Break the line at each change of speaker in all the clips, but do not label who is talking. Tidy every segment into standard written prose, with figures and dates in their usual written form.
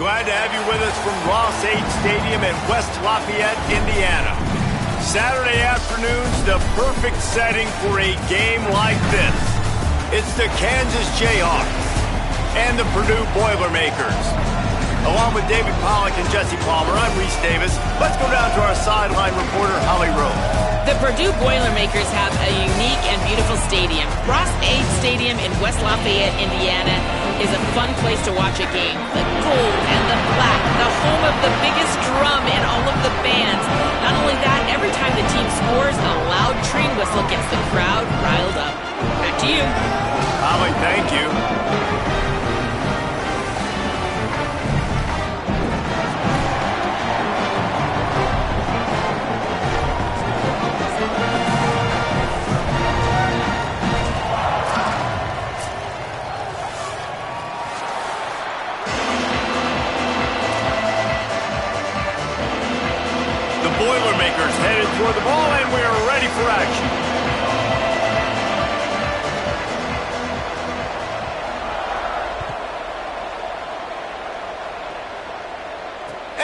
Glad to have you with us from Ross 8 Stadium in West Lafayette, Indiana. Saturday afternoon's the perfect setting for a game like this. It's the Kansas Jayhawks and the Purdue Boilermakers. Along with David Pollack and Jesse Palmer, I'm Reese Davis. Let's go down to our sideline reporter, Holly Rose.
The Purdue Boilermakers have a unique and beautiful stadium. Ross 8 Stadium in West Lafayette, Indiana is a fun place to watch a game. The gold and the black, the home of the biggest drum and all of the bands. Not only that, every time the team scores, a loud train whistle gets the crowd riled up. Back to you.
Holly, thank you. Boilermakers headed toward the ball, and we are ready for action.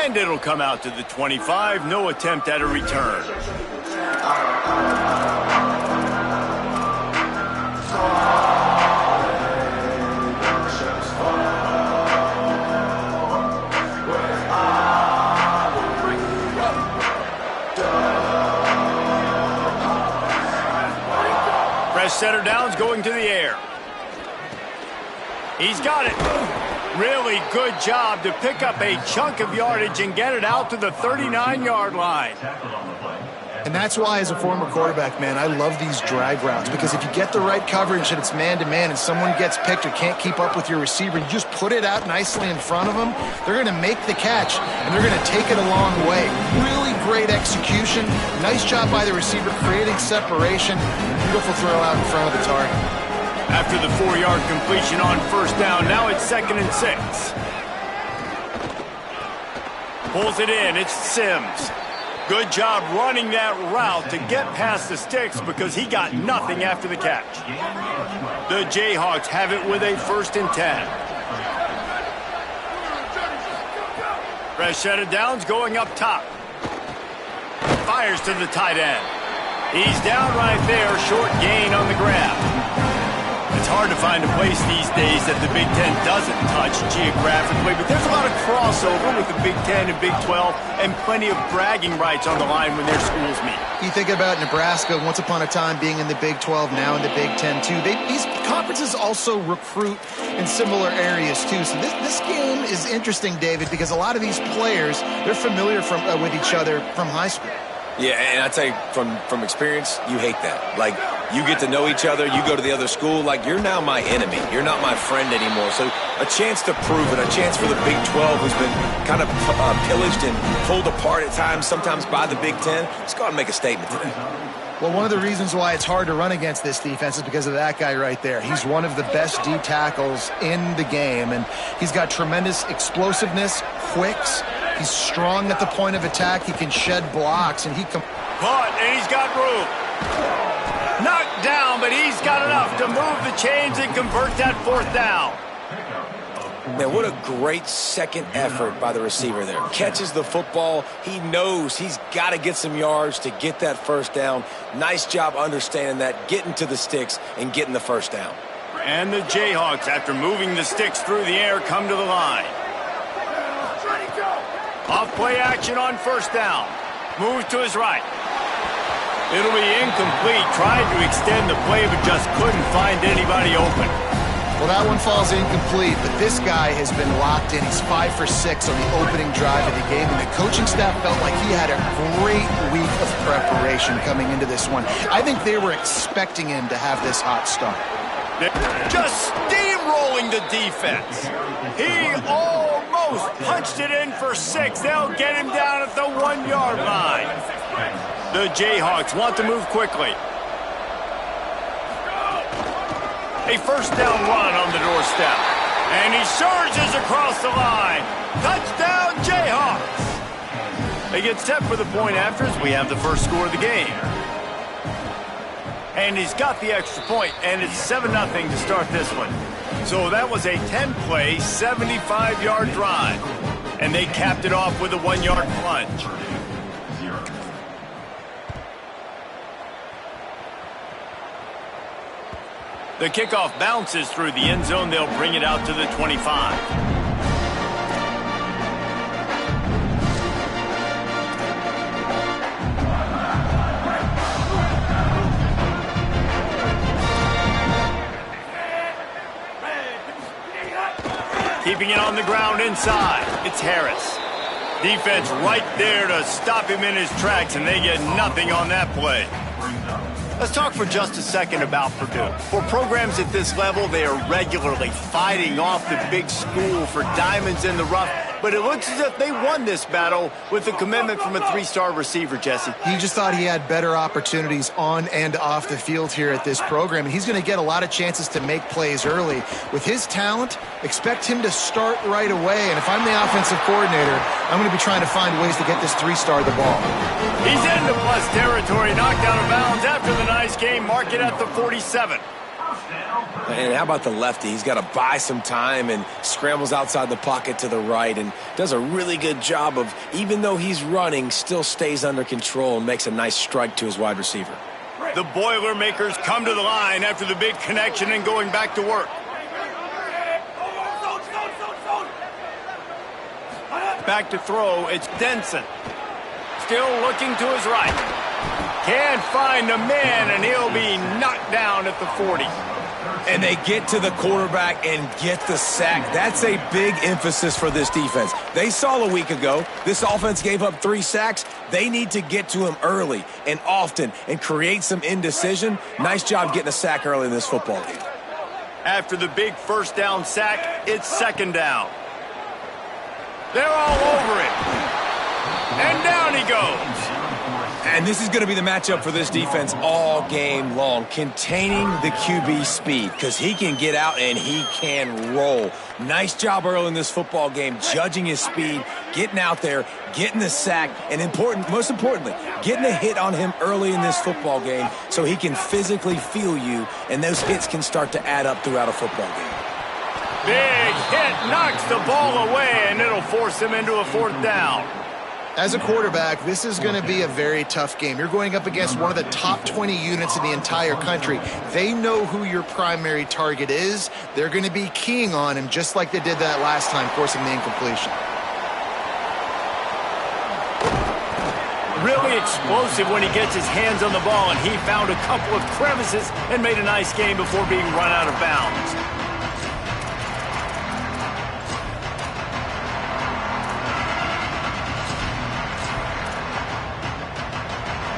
And it'll come out to the 25. No attempt at a return. Center down's going to the air. He's got it. Really good job to pick up a chunk of yardage and get it out to the 39-yard line.
And that's why, as a former quarterback, man, I love these drag routes, because if you get the right coverage and it's man-to-man and someone gets picked or can't keep up with your receiver, you just put it out nicely in front of them, they're going to make the catch, and they're going to take it a long way. Really great execution. Nice job by the receiver creating separation. Beautiful throw out in front of the target.
After the 4-yard completion on first down, now it's 2nd and 6. Pulls it in. It's Sims. Good job running that route to get past the sticks because he got nothing after the catch. The Jayhawks have it with a 1st and 10. Fresh set of downs going up top. Fires to the tight end. He's down right there, short gain on the grab. It's hard to find a place these days that the Big Ten doesn't touch geographically, but there's a lot of crossover with the Big Ten and Big 12 and plenty of bragging rights on the line when their schools meet.
You think about Nebraska, once upon a time being in the Big 12, now in the Big 10 too. These conferences also recruit in similar areas too. So this game is interesting, David, because a lot of these players, they're familiar with each other from high school.
Yeah, and I tell you, from experience, you hate that. Like, you get to know each other, you go to the other school, like, you're now my enemy. You're not my friend anymore. So a chance to prove it, a chance for the Big 12, who's been kind of pillaged and pulled apart at times, sometimes by the Big 10. Let's go out and make a statement today.
Well, one of the reasons why it's hard to run against this defense is because of that guy right there. He's one of the best D tackles in the game, and he's got tremendous explosiveness, quicks. He's strong at the point of attack. He can shed blocks, and he can...
Caught, and he's got room. Knocked down, but he's got enough to move the chains and convert that 4th down.
Man, what a great second effort by the receiver there. Catches the football. He knows he's got to get some yards to get that 1st down. Nice job understanding that, getting to the sticks and getting the 1st down.
And the Jayhawks, after moving the sticks through the air, come to the line. Off play action on 1st down. Moves to his right. It'll be incomplete. Tried to extend the play, but just couldn't find anybody open.
Well, that one falls incomplete, but this guy has been locked in. He's 5 for 6 on the opening drive of the game, and the coaching staff felt like he had a great week of preparation coming into this one. I think they were expecting him to have this hot start.
Just steamrolling the defense. He almost punched it in for 6. They'll get him down at the 1-yard line. The Jayhawks want to move quickly. A 1st down run on the doorstep. And he surges across the line. Touchdown, Jayhawks. They get set for the point after as we have the first score of the game. And he's got the extra point, and it's 7-0 to start this one. So that was a 10-play, 75-yard drive. And they capped it off with a 1-yard plunge. The kickoff bounces through the end zone. They'll bring it out to the 25. Keeping it on the ground inside. It's Harris. Defense right there to stop him in his tracks, and they get nothing on that play. Let's talk for just a second about Purdue. For programs at this level, they are regularly fighting off the big school for diamonds in the rough. But it looks as if they won this battle with a commitment from a 3-star receiver, Jesse.
He just thought he had better opportunities on and off the field here at this program, and he's going to get a lot of chances to make plays early. With his talent, expect him to start right away, and if I'm the offensive coordinator, I'm going to be trying to find ways to get this 3-star the ball.
He's into plus territory, knocked out of bounds after the nice game. Mark it at the 47.
And how about the lefty? He's got to buy some time and scrambles outside the pocket to the right and does a really good job of, even though he's running, still stays under control and makes a nice strike to his wide receiver.
The Boilermakers come to the line after the big connection and going back to work. Back to throw, it's Denson. Still looking to his right. Can't find the man, and he'll be knocked down at the 40.
And they get to the quarterback and get the sack. That's a big emphasis for this defense. They saw a week ago, this offense gave up 3 sacks. They need to get to him early and often and create some indecision. Nice job getting a sack early in this football game.
After the big first down sack, it's second down. They're all over it. And down he goes.
And this is going to be the matchup for this defense all game long, containing the QB speed, because he can get out and he can roll. Nice job early in this football game, judging his speed, getting out there, getting the sack, and most importantly, getting a hit on him early in this football game so he can physically feel you, and those hits can start to add up throughout a football game.
Big hit, knocks the ball away, and it'll force him into a 4th down.
As a quarterback, this is going to be a very tough game. You're going up against one of the top 20 units in the entire country. They know who your primary target is. They're going to be keying on him just like they did that last time, forcing the incompletion.
Really explosive when he gets his hands on the ball, and he found a couple of crevices and made a nice game before being run out of bounds.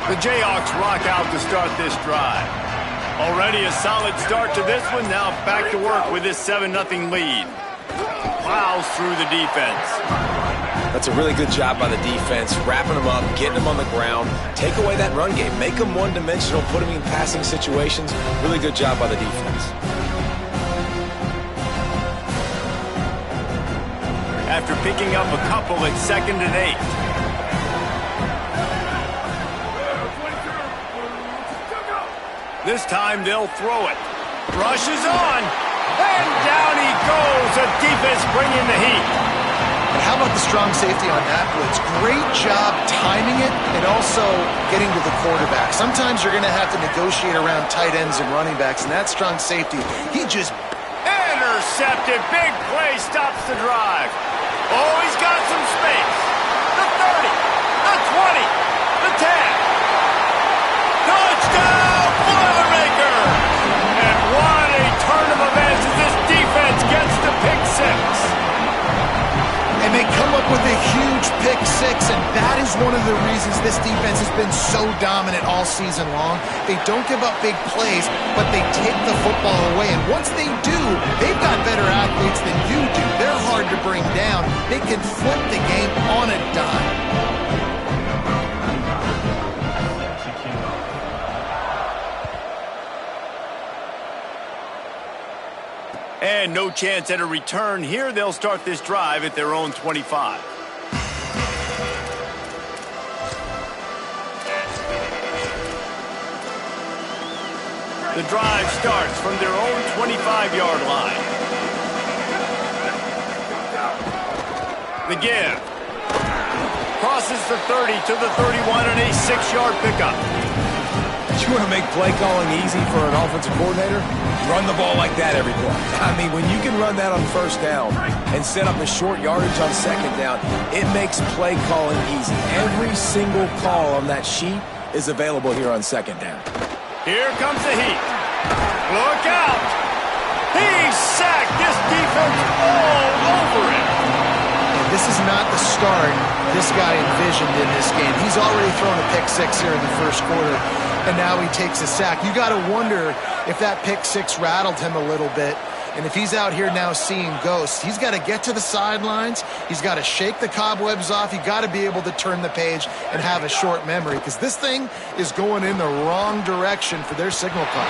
The Jayhawks rock out to start this drive. Already a solid start to this one. Now back to work with this 7-0 lead. Plows through the defense.
That's a really good job by the defense, wrapping them up, getting them on the ground, take away that run game, make them one-dimensional, put them in passing situations. Really good job by the defense.
After picking up a couple, it's 2nd and 8. This time they'll throw it. Rushes on. And down he goes. The defense bringing the heat.
And how about the strong safety on that blitz? Great job timing it and also getting to the quarterback. Sometimes you're going to have to negotiate around tight ends and running backs, and that strong safety, he just...
Intercepted. Big play stops the drive. Oh, he's got some space. The 30. The 20. The 10. Touchdown! And what a turn of events as this defense gets the pick 6.
And they come up with a huge pick 6, and that is one of the reasons this defense has been so dominant all season long. They don't give up big plays, but they take the football away. And once they do, they've got better athletes than you do. They're hard to bring down. They can flip the game on a dime.
And no chance at a return here. They'll start this drive at their own 25. The drive starts from their own 25-yard line. The give. Crosses the 30 to the 31 and a 6-yard pickup.
You want to make play calling easy for an offensive coordinator? Run the ball like that every play. I mean, when you can run that on first down and set up a short yardage on second down, it makes play calling easy. Every single call on that sheet is available here on second down.
Here comes the heat. Look out! He sacked this defense all over him.
This is not the start this guy envisioned in this game. He's already thrown a pick six here in the first quarter, and now he takes a sack. You got to wonder if that pick six rattled him a little bit. And if he's out here now seeing ghosts, he's got to get to the sidelines. He's got to shake the cobwebs off. You got to be able to turn the page and have a short memory, because this thing is going in the wrong direction for their signal call.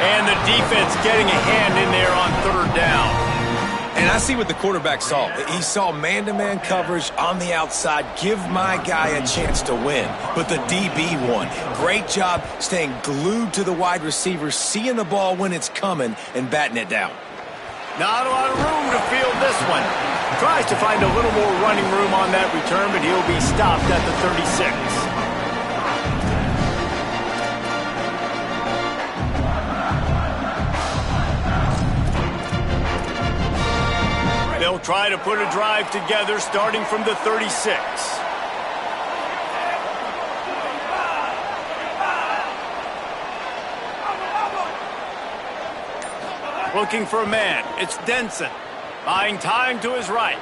And the defense getting a hand in there on third down.
And I see what the quarterback saw. He saw man-to-man coverage on the outside. Give my guy a chance to win. But the DB won. Great job staying glued to the wide receiver, seeing the ball when it's coming, and batting it down.
Not a lot of room to field this one. Tries to find a little more running room on that return, but he'll be stopped at the 36. They'll try to put a drive together starting from the 36. Looking for a man. It's Denson. Buying time to his right.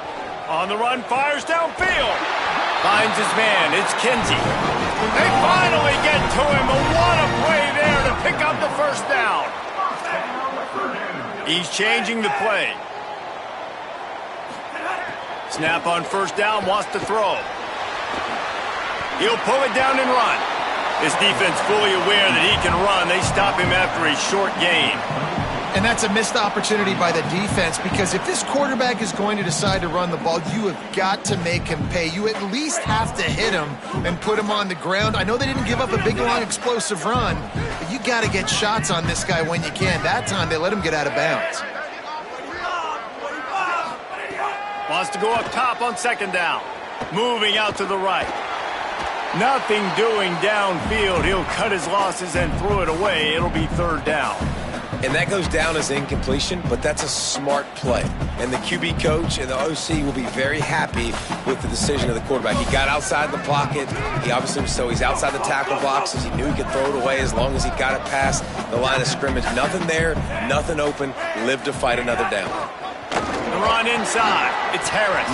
On the run, fires downfield. Finds his man. It's Kinsey. They finally get to him, but what a play there to pick up the first down. He's changing the play. Snap on first down, wants to throw. He'll pull it down and run. His defense fully aware that he can run. They stop him after a short gain.
And that's a missed opportunity by the defense, because if this quarterback is going to decide to run the ball, you have got to make him pay. You at least have to hit him and put him on the ground. I know they didn't give up a big, long, explosive run, but you got to get shots on this guy when you can. That time, they let him get out of bounds.
Wants to go up top on second down. Moving out to the right. Nothing doing downfield. He'll cut his losses and throw it away. It'll be third down.
And that goes down as incompletion, but that's a smart play. And the QB coach and the OC will be very happy with the decision of the quarterback. He got outside the pocket. He obviously, so he's outside the tackle boxes. He knew he could throw it away as long as he got it past the line of scrimmage. Nothing there, nothing open. Live to fight another down.
The run inside. It's Harris.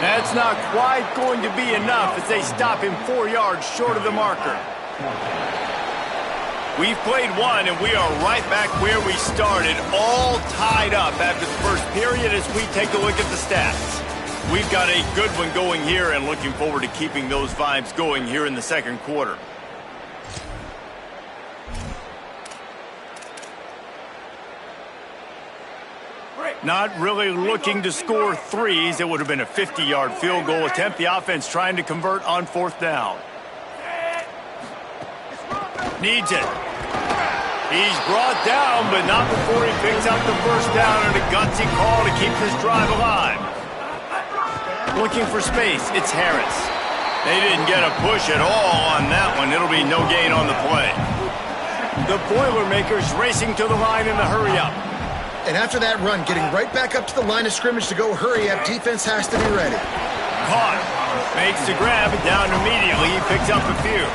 That's not quite going to be enough as they stop him 4 yards short of the marker. We've played one, and we are right back where we started, all tied up after the first period as we take a look at the stats. We've got a good one going here and looking forward to keeping those vibes going here in the second quarter. Not really looking to score threes. It would have been a 50-yard field goal attempt. The offense trying to convert on fourth down. Needs it. He's brought down, but not before he picks up the first down and a gutsy call to keep this drive alive. Looking for space. It's Harris. They didn't get a push at all on that one. It'll be no gain on the play. The Boilermakers racing to the line in the hurry-up.
And after that run, getting right back up to the line of scrimmage to go hurry up, defense has to be ready.
Caught. Makes the grab, and down immediately. He picks up a few.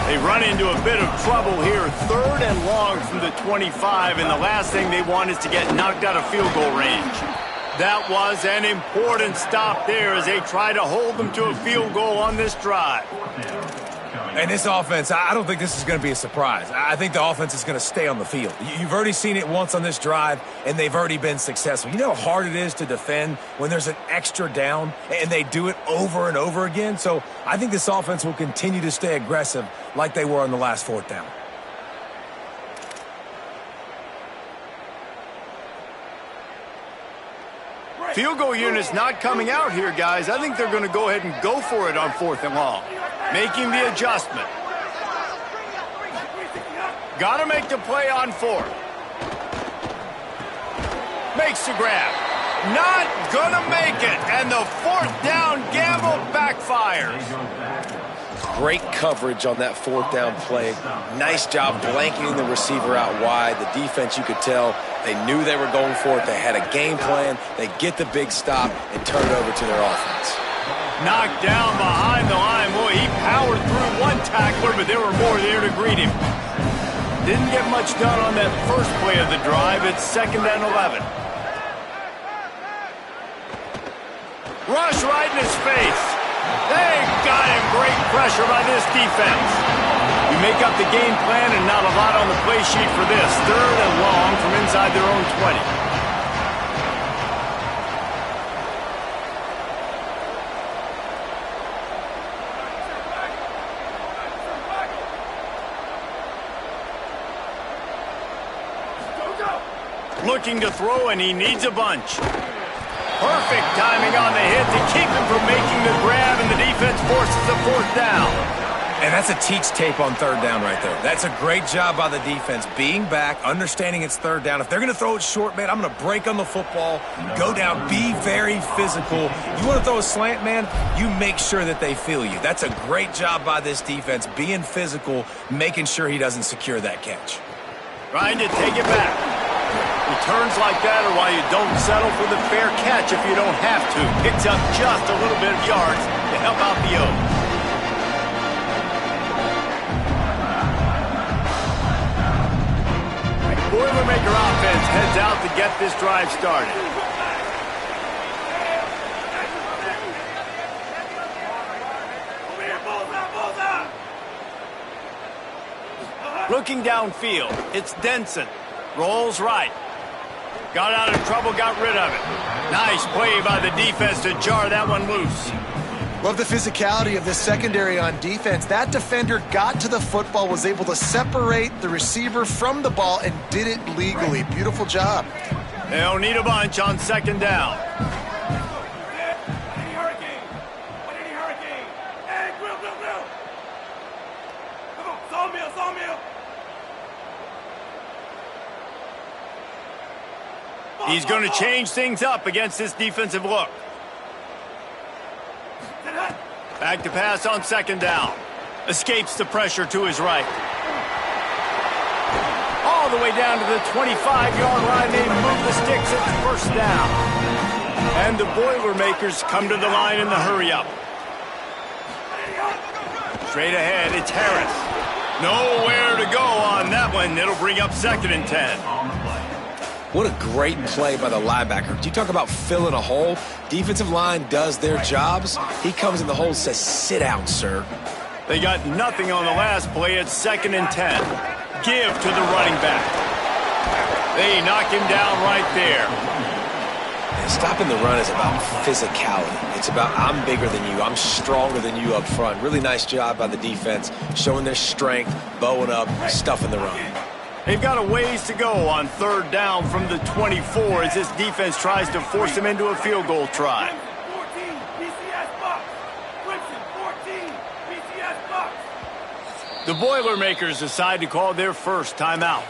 They run into a bit of trouble here. 3rd and long from the 25, and the last thing they want is to get knocked out of field goal range. That was an important stop there as they try to hold them to a field goal on this drive.
And this offense, I don't think this is going to be a surprise. I think the offense is going to stay on the field. You've already seen it once on this drive, and they've already been successful. You know how hard it is to defend when there's an extra down, and they do it over and over again? So I think this offense will continue to stay aggressive like they were on the last 4th down.
Field goal unit's not coming out here, guys. I think they're going to go ahead and go for it on 4th and long. Making the adjustment. Got to make the play on 4th. Makes the grab. Not gonna make it, and the fourth down gamble backfires.
Great coverage on that fourth down play. Nice job blanketing the receiver out wide. The defense, you could tell, they knew they were going for it. They had a game plan. They get the big stop and turn it over to their offense.
Knocked down behind the line. Boy, he powered through one tackler, but there were more there to greet him. Didn't get much done on that first play of the drive. It's 2nd and 11. Rush right in his face. They got him. Great pressure by this defense. You make up the game plan and not a lot on the play sheet for this. 3rd and long from inside their own 20. Looking to throw, and he needs a bunch. Perfect timing on the hit to keep him from making the grab, and the defense forces the 4th down.
And that's a teach tape on 3rd down right there. That's a great job by the defense, being back, understanding it's 3rd down. If they're going to throw it short, man, I'm going to break on the football, go down, be very physical. You want to throw a slant, man, you make sure that they feel you. That's a great job by this defense, being physical, making sure he doesn't secure that catch.
Trying to take it back. Returns like that are why you don't settle for the fair catch if you don't have to. Picks up just a little bit of yards to help out the O's. Boilermaker offense heads out to get this drive started. Looking downfield, it's Denson. Rolls right. Got out of trouble, got rid of it. Nice play by the defense to jar that one loose.
Love the physicality of this secondary on defense. That defender got to the football, was able to separate the receiver from the ball, and did it legally. Beautiful job.
They'll need a bunch on 2nd down. He's going to change things up against this defensive look. Back to pass on 2nd down. Escapes the pressure to his right. All the way down to the 25-yard line. They move the sticks. It's 1st down. And the Boilermakers come to the line in the hurry-up. Straight ahead, it's Harris. Nowhere to go on that one. It'll bring up 2nd and 10.
What a great play by the linebacker. You talk about filling a hole. Defensive line does their jobs. He comes in the hole and says, sit down, sir.
They got nothing on the last play. It's 2nd and 10. Give to the running back. They knock him down right there.
And stopping the run is about physicality. It's about I'm bigger than you. I'm stronger than you up front. Really nice job by the defense, showing their strength, bowing up, stuffing the run.
They've got a ways to go on 3rd down from the 24 as this defense tries to force them into a field goal try. The Boilermakers decide to call their first timeout.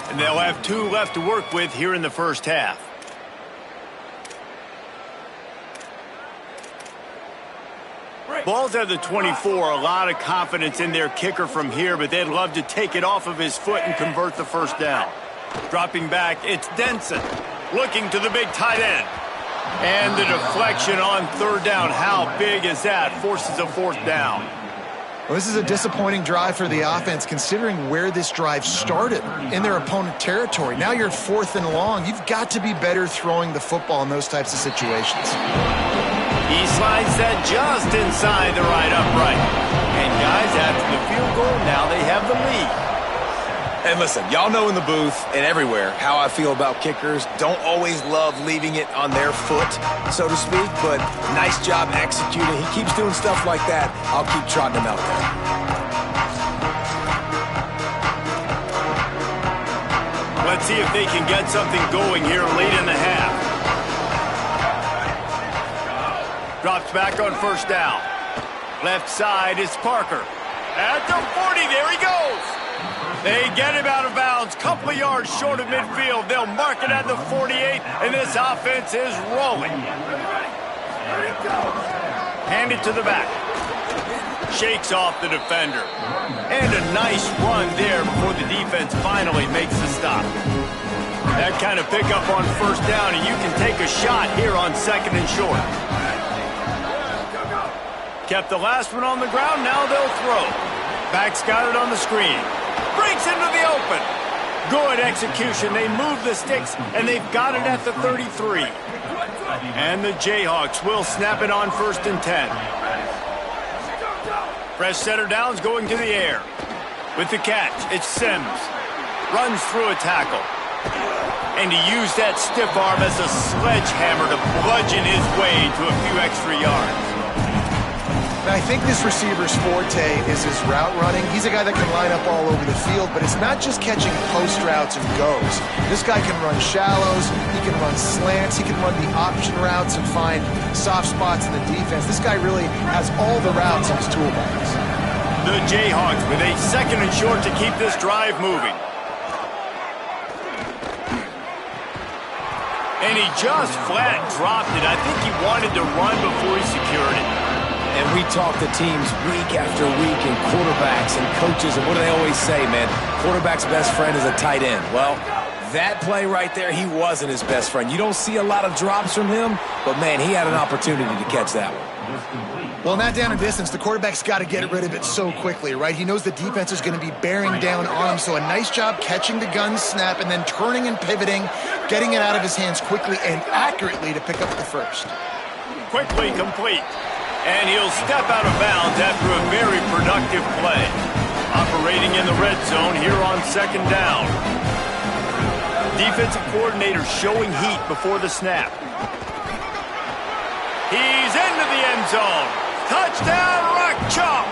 And they'll have 2 left to work with here in the 1st half. Ball's at the 24, a lot of confidence in their kicker from here, but they'd love to take it off of his foot and convert the 1st down. Dropping back, it's Denson, looking to the big tight end. And the deflection on 3rd down, how big is that? Forces a 4th down.
Well, this is a disappointing drive for the offense, considering where this drive started, in their opponent territory. Now you're 4th and long. You've got to be better throwing the football in those types of situations.
He slides that just inside the right upright. And guys, after the field goal, now they have the lead.
And listen, y'all know in the booth and everywhere how I feel about kickers. Don't always love leaving it on their foot, so to speak, but nice job executing. He keeps doing stuff like that. I'll keep trotting him out there.
Let's see if they can get something going here late in the half. Drops back on 1st down. Left side is Parker. At the 40, there he goes. They get him out of bounds, couple of yards short of midfield. They'll mark it at the 48, and this offense is rolling. Hand it to the back. Shakes off the defender. And a nice run there before the defense finally makes the stop. That kind of pickup on first down, and you can take a shot here on 2nd and short. Kept the last one on the ground, now they'll throw. Back's got it on the screen. Breaks into the open. Good execution. They move the sticks, and they've got it at the 33. And the Jayhawks will snap it on 1st and 10. Fresh setter downs going to the air. With the catch, it's Sims. Runs through a tackle. And he used that stiff arm as a sledgehammer to bludgeon his way to a few extra yards.
I think this receiver's forte is his route running. He's a guy that can line up all over the field, but it's not just catching post routes and goes. This guy can run shallows, he can run slants, he can run the option routes and find soft spots in the defense. This guy really has all the routes in his toolbox.
The Jayhawks with a 2nd and short to keep this drive moving. And he just flat dropped it. I think he wanted to run before he secured it.
And we talk to teams week after week and quarterbacks and coaches, and what do they always say, man? Quarterback's best friend is a tight end. Well, that play right there, he wasn't his best friend. You don't see a lot of drops from him, but, man, he had an opportunity to catch that one.
Well, in that down and distance, the quarterback's got to get rid of it so quickly, right? He knows the defense is going to be bearing down on him, so a nice job catching the gun snap and then turning and pivoting, getting it out of his hands quickly and accurately to pick up the first.
Quickly complete. And he'll step out of bounds after a very productive play. Operating in the red zone here on 2nd down. Defensive coordinator showing heat before the snap. He's into the end zone. Touchdown, Rock Chalk!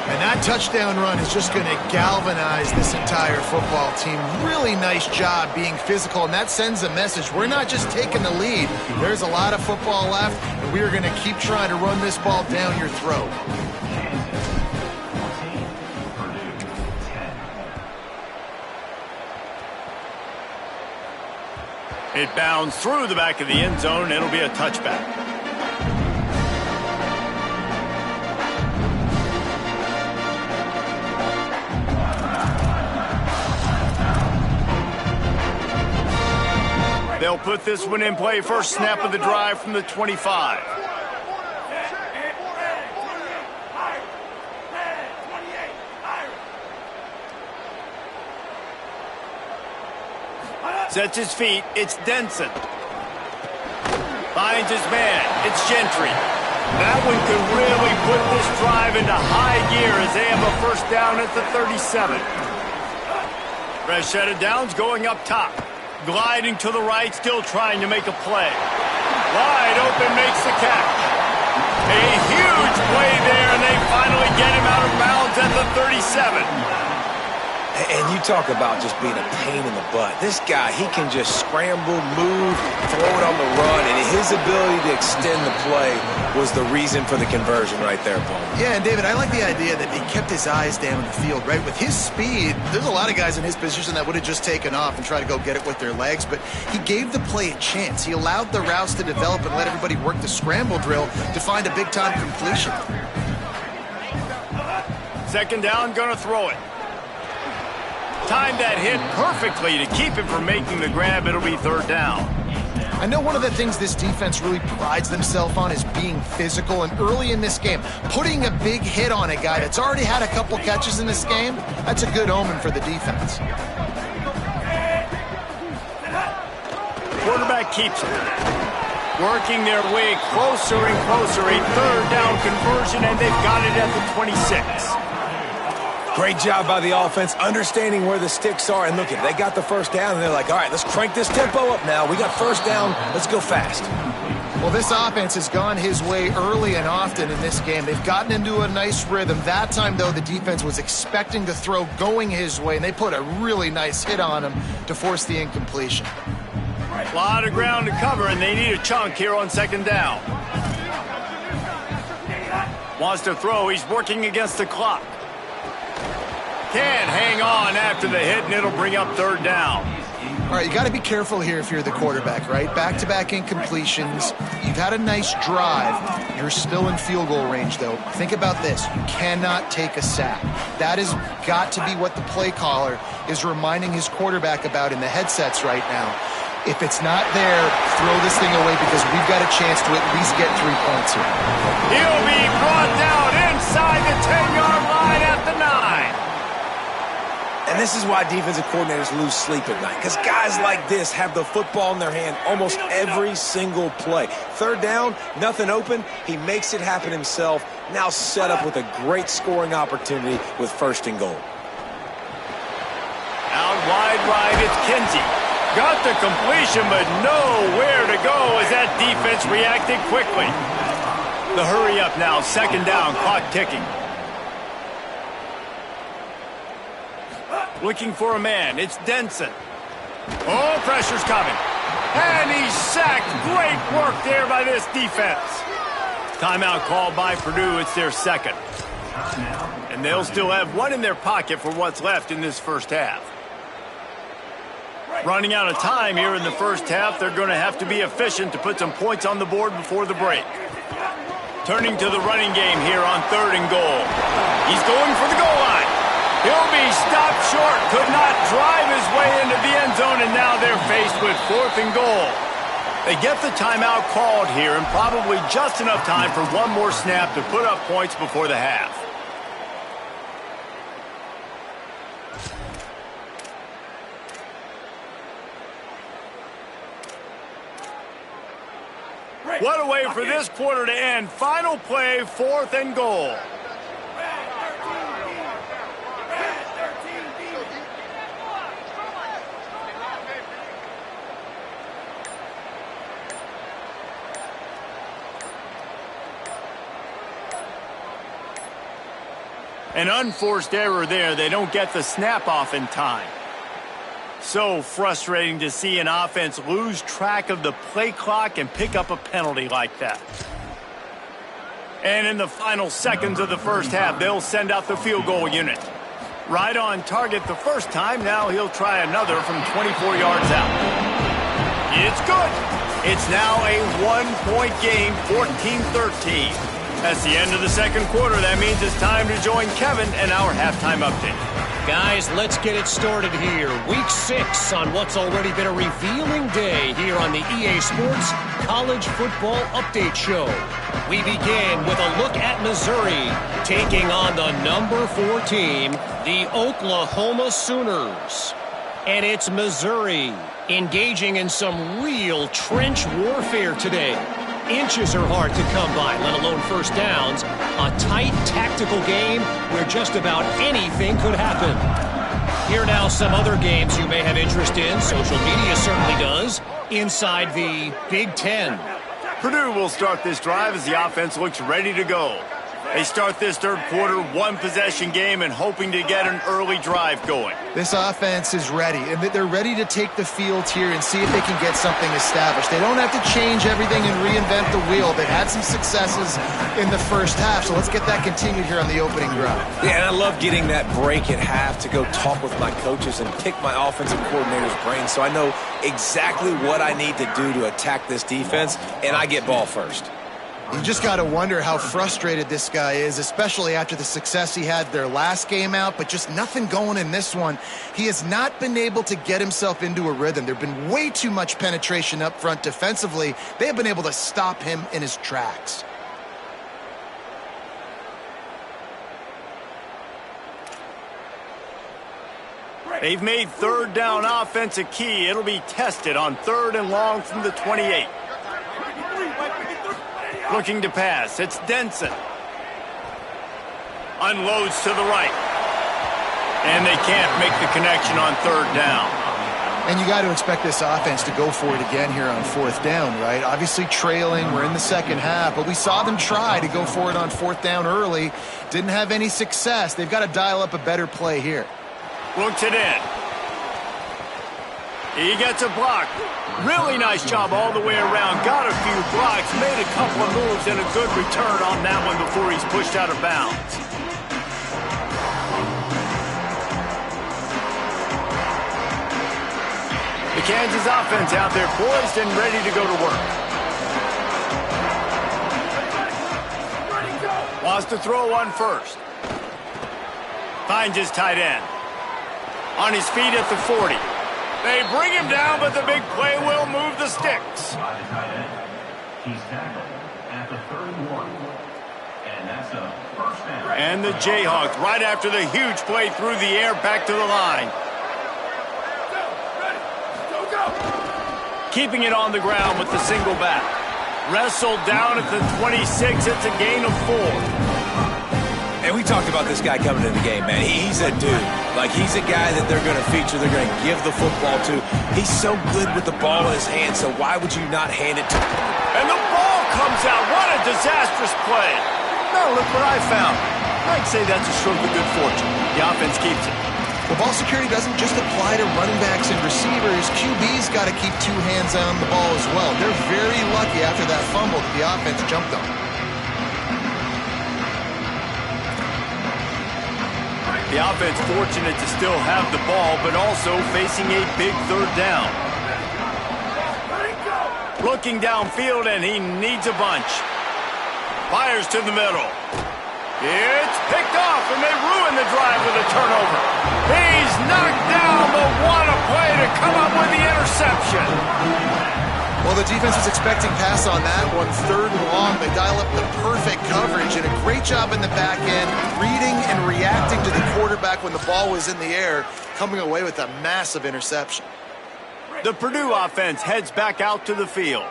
And that touchdown run is just going to galvanize this entire football team. Really nice job being physical, and that sends a message. We're not just taking the lead. There's a lot of football left, and we are going to keep trying to run this ball down your throat.
It bounds through the back of the end zone. It'll be a touchback. They'll put this one in play. First snap of the drive from the 25. Sets his feet. It's Denson. Finds his man. It's Gentry. That one could really put this drive into high gear as they have a first down at the 37. Fresh set of downs going up top. Gliding to the right, still trying to make a play. Wide open, makes the catch. A huge play there, and they finally get him out of bounds at the 37.
And you talk about just being a pain in the butt. This guy, he can just scramble, move, throw it on the run, and his ability to extend the play was the reason for the conversion right there, Paul.
Yeah, and David, I like the idea that he kept his eyes down the field, right? With his speed, there's a lot of guys in his position that would have just taken off and tried to go get it with their legs, but he gave the play a chance. He allowed the routes to develop and let everybody work the scramble drill to find a big-time completion.
2nd down, gonna throw it. Timed that hit perfectly to keep him from making the grab. It'll be 3rd down.
I know one of the things this defense really prides themselves on is being physical, and early in this game, putting a big hit on a guy that's already had a couple catches in this game, that's a good omen for the defense.
Quarterback keeps it. Working their way closer and closer. A 3rd down conversion, and they've got it at the 26.
Great job by the offense, understanding where the sticks are. And look, they got the first down, and they're like, all right, let's crank this tempo up now. We got first down. Let's go fast.
Well, this offense has gone his way early and often in this game. They've gotten into a nice rhythm. That time, though, the defense was expecting to throw going his way, and they put a really nice hit on him to force the incompletion.
A lot of ground to cover, and they need a chunk here on 2nd down. Wants to throw. He's working against the clock. can't hang on after the hit, and it'll bring up third down.
All right, you got to be careful here if you're the quarterback, right? Back-to-back incompletions. You've had a nice drive. You're still in field goal range, though. Think about this. You cannot take a sack. That has got to be what the play caller is reminding his quarterback about in the headsets right now. If it's not there, throw this thing away because we've got a chance to at least get 3 points here.
He'll be brought down inside the 10-yard line at the 9.
And this is why defensive coordinators lose sleep at night, because guys like this have the football in their hand almost every single play. Third down, nothing open. He makes it happen himself. Now set up with a great scoring opportunity with first and goal.
Out wide right, it's Kinsey. Got the completion, but nowhere to go as that defense reacted quickly. The hurry up now, second down, clock ticking. Looking for a man, it's Denson. Oh, pressure's coming. And he's sacked. Great work there by this defense. Timeout called by Purdue, it's their second. And they'll still have one in their pocket for what's left in this first half. Running out of time here in the first half, they're going to have to be efficient to put some points on the board before the break. Turning to the running game here on third and goal. He's going for the goal line. He'll be stopped short, could not drive his way into the end zone, and now they're faced with fourth and goal. They get the timeout called here and probably just enough time for one more snap to put up points before the half. What a way for this quarter to end. Final play, fourth and goal. An unforced error there. They don't get the snap off in time. So frustrating to see an offense lose track of the play clock and pick up a penalty like that. And in the final seconds of the first half, they'll send out the field goal unit. Right on target the first time. Now he'll try another from 24 yards out. It's good. It's now a one-point game, 14-13. That's the end of the second quarter. That means it's time to join Kevin and our halftime update.
Guys, let's get it started here. Week 6 on what's already been a revealing day here on the EA Sports College Football Update Show. We begin with a look at Missouri taking on the number 4 team, the Oklahoma Sooners. And it's Missouri engaging in some real trench warfare today. Inches are hard to come by, let alone first downs. A tight tactical game where just about anything could happen. Here now some other games you may have interest in. Social media certainly does. Inside the Big Ten.
Purdue will start this drive as the offense looks ready to go. They start this third quarter, one-possession game, and hoping to get an early drive going.
This offense is ready, and they're ready to take the field here and see if they can get something established. They don't have to change everything and reinvent the wheel. They've had some successes in the first half, so let's get that continued here on the opening drive.
Yeah, and I love getting that break at half to go talk with my coaches and pick my offensive coordinator's brain so I know exactly what I need to do to attack this defense, and I get ball first.
You just got to wonder how frustrated this guy is, especially after the success he had their last game out, but just nothing going in this one. He has not been able to get himself into a rhythm. There have been way too much penetration up front defensively. They have been able to stop him in his tracks.
They've made third down offense a key. It'll be tested on third and long from the 28. Looking to pass, it's Denson. Unloads to the right. And they can't make the connection on third down.
And you got to expect this offense to go for it again here on fourth down, right? Obviously trailing, we're in the second half, but we saw them try to go for it on fourth down early. Didn't have any success. They've got to dial up a better play here.
Looks it in. He gets a block. Really nice job all the way around. Got a few blocks, made a couple of moves, and a good return on that one before he's pushed out of bounds. The Kansas offense out there poised and ready to go to work. Wants to throw one first. Finds his tight end. On his feet at the 40. They bring him down, but the big play will move the sticks.
He's tackled at the 31. And that's a first down.
And the Jayhawks, right after the huge play through the air, back to the line. Keeping it on the ground with the single back. Wrestled down at the 26. It's a gain of 4.
And we talked about this guy coming into the game, man. He's a dude. Like, he's a guy that they're going to feature, they're going to give the football to. He's so good with the ball in his hand, so why would you not hand it to him?
And the ball comes out. What a disastrous play. Now look what I found. I'd say that's a stroke of good fortune. The offense keeps it.
Well, ball security doesn't just apply to running backs and receivers. QB's got to keep 2 hands on the ball as well. They're very lucky after that fumble that the offense jumped on.
The offense fortunate to still have the ball, but also facing a big 3rd down. Looking downfield, and he needs a bunch. Fires to the middle. It's picked off, and they ruin the drive with a turnover. He's knocked down, but what a play to come up with the interception.
Well, the defense was expecting pass on that one. 3rd and long. They dial up the perfect coverage and a great job in the back end, reading and reacting to the quarterback when the ball was in the air, coming away with a massive interception.
The Purdue offense heads back out to the field.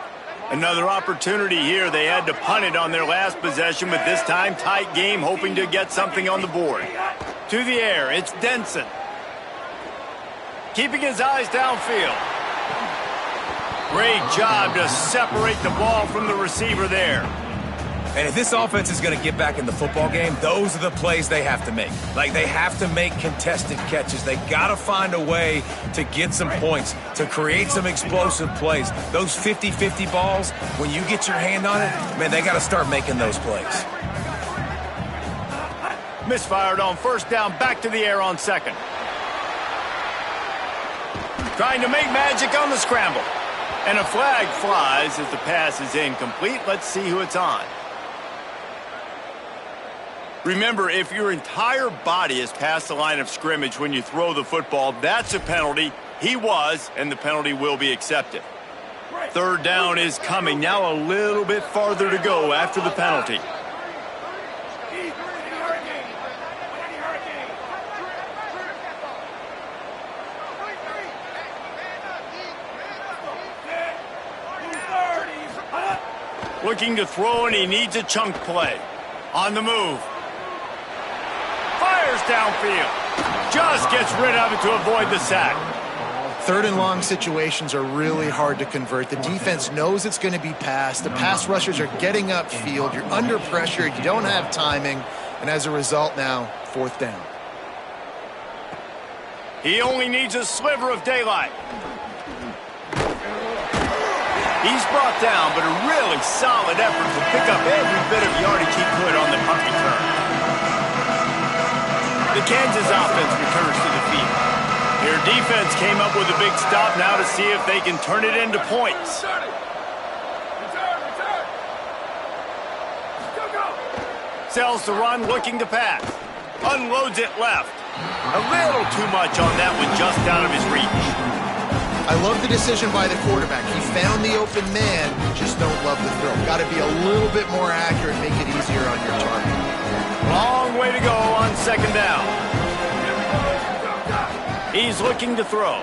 Another opportunity here. They had to punt it on their last possession, but this time tight game, hoping to get something on the board. To the air, it's Denson. Keeping his eyes downfield. Great job to separate the ball from the receiver there.
And if this offense is going to get back in the football game, those are the plays they have to make. Like, they have to make contested catches. They got to find a way to get some points, to create some explosive plays. Those 50-50 balls, when you get your hand on it, man, they got to start making those plays.
Misfired on 1st down, back to the air on 2nd. Trying to make magic on the scramble. And a flag flies as the pass is incomplete. Let's see who it's on. Remember, if your entire body is past the line of scrimmage when you throw the football, that's a penalty. He was, and the penalty will be accepted. 3rd down is coming. Now a little bit farther to go after the penalty. Looking to throw, and he needs a chunk play. On the move. Fires downfield. Just gets rid of it to avoid the sack.
3rd and long situations are really hard to convert. The defense knows it's going to be passed. The pass rushers are getting upfield. You're under pressure. You don't have timing. And as a result now, 4th down.
He only needs a sliver of daylight. He's brought down, but a really solid effort to pick up every bit of yardage he could on the punt return. The Kansas offense returns to the field. Their defense came up with a big stop now to see if they can turn it into points. Sells the run, looking to pass. Unloads it left. A little too much on that one, just out of his reach.
I love the decision by the quarterback. He found the open man, just don't love the throw. Got to be a little bit more accurate, make it easier on your target.
Long way to go on 2nd down. He's looking to throw.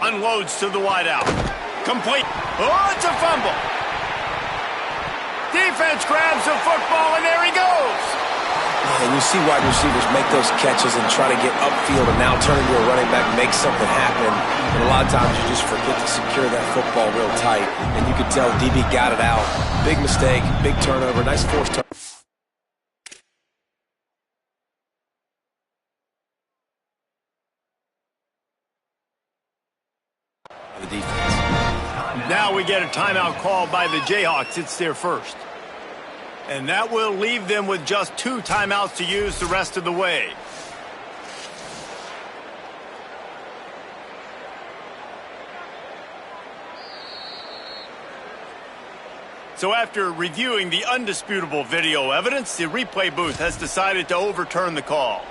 Unloads to the wideout. Complete. Oh, it's a fumble. Defense grabs the football, and there he goes.
And you see wide receivers make those catches and try to get upfield and now turn into a running back, make something happen. And a lot of times you just forget to secure that football real tight. And you could tell DB got it out. Big mistake, big turnover, nice forced turnover. The defense.
Now we get a timeout called by the Jayhawks. It's their first. And that will leave them with just 2 timeouts to use the rest of the way. So after reviewing the undisputable video evidence, the replay booth has decided to overturn the call.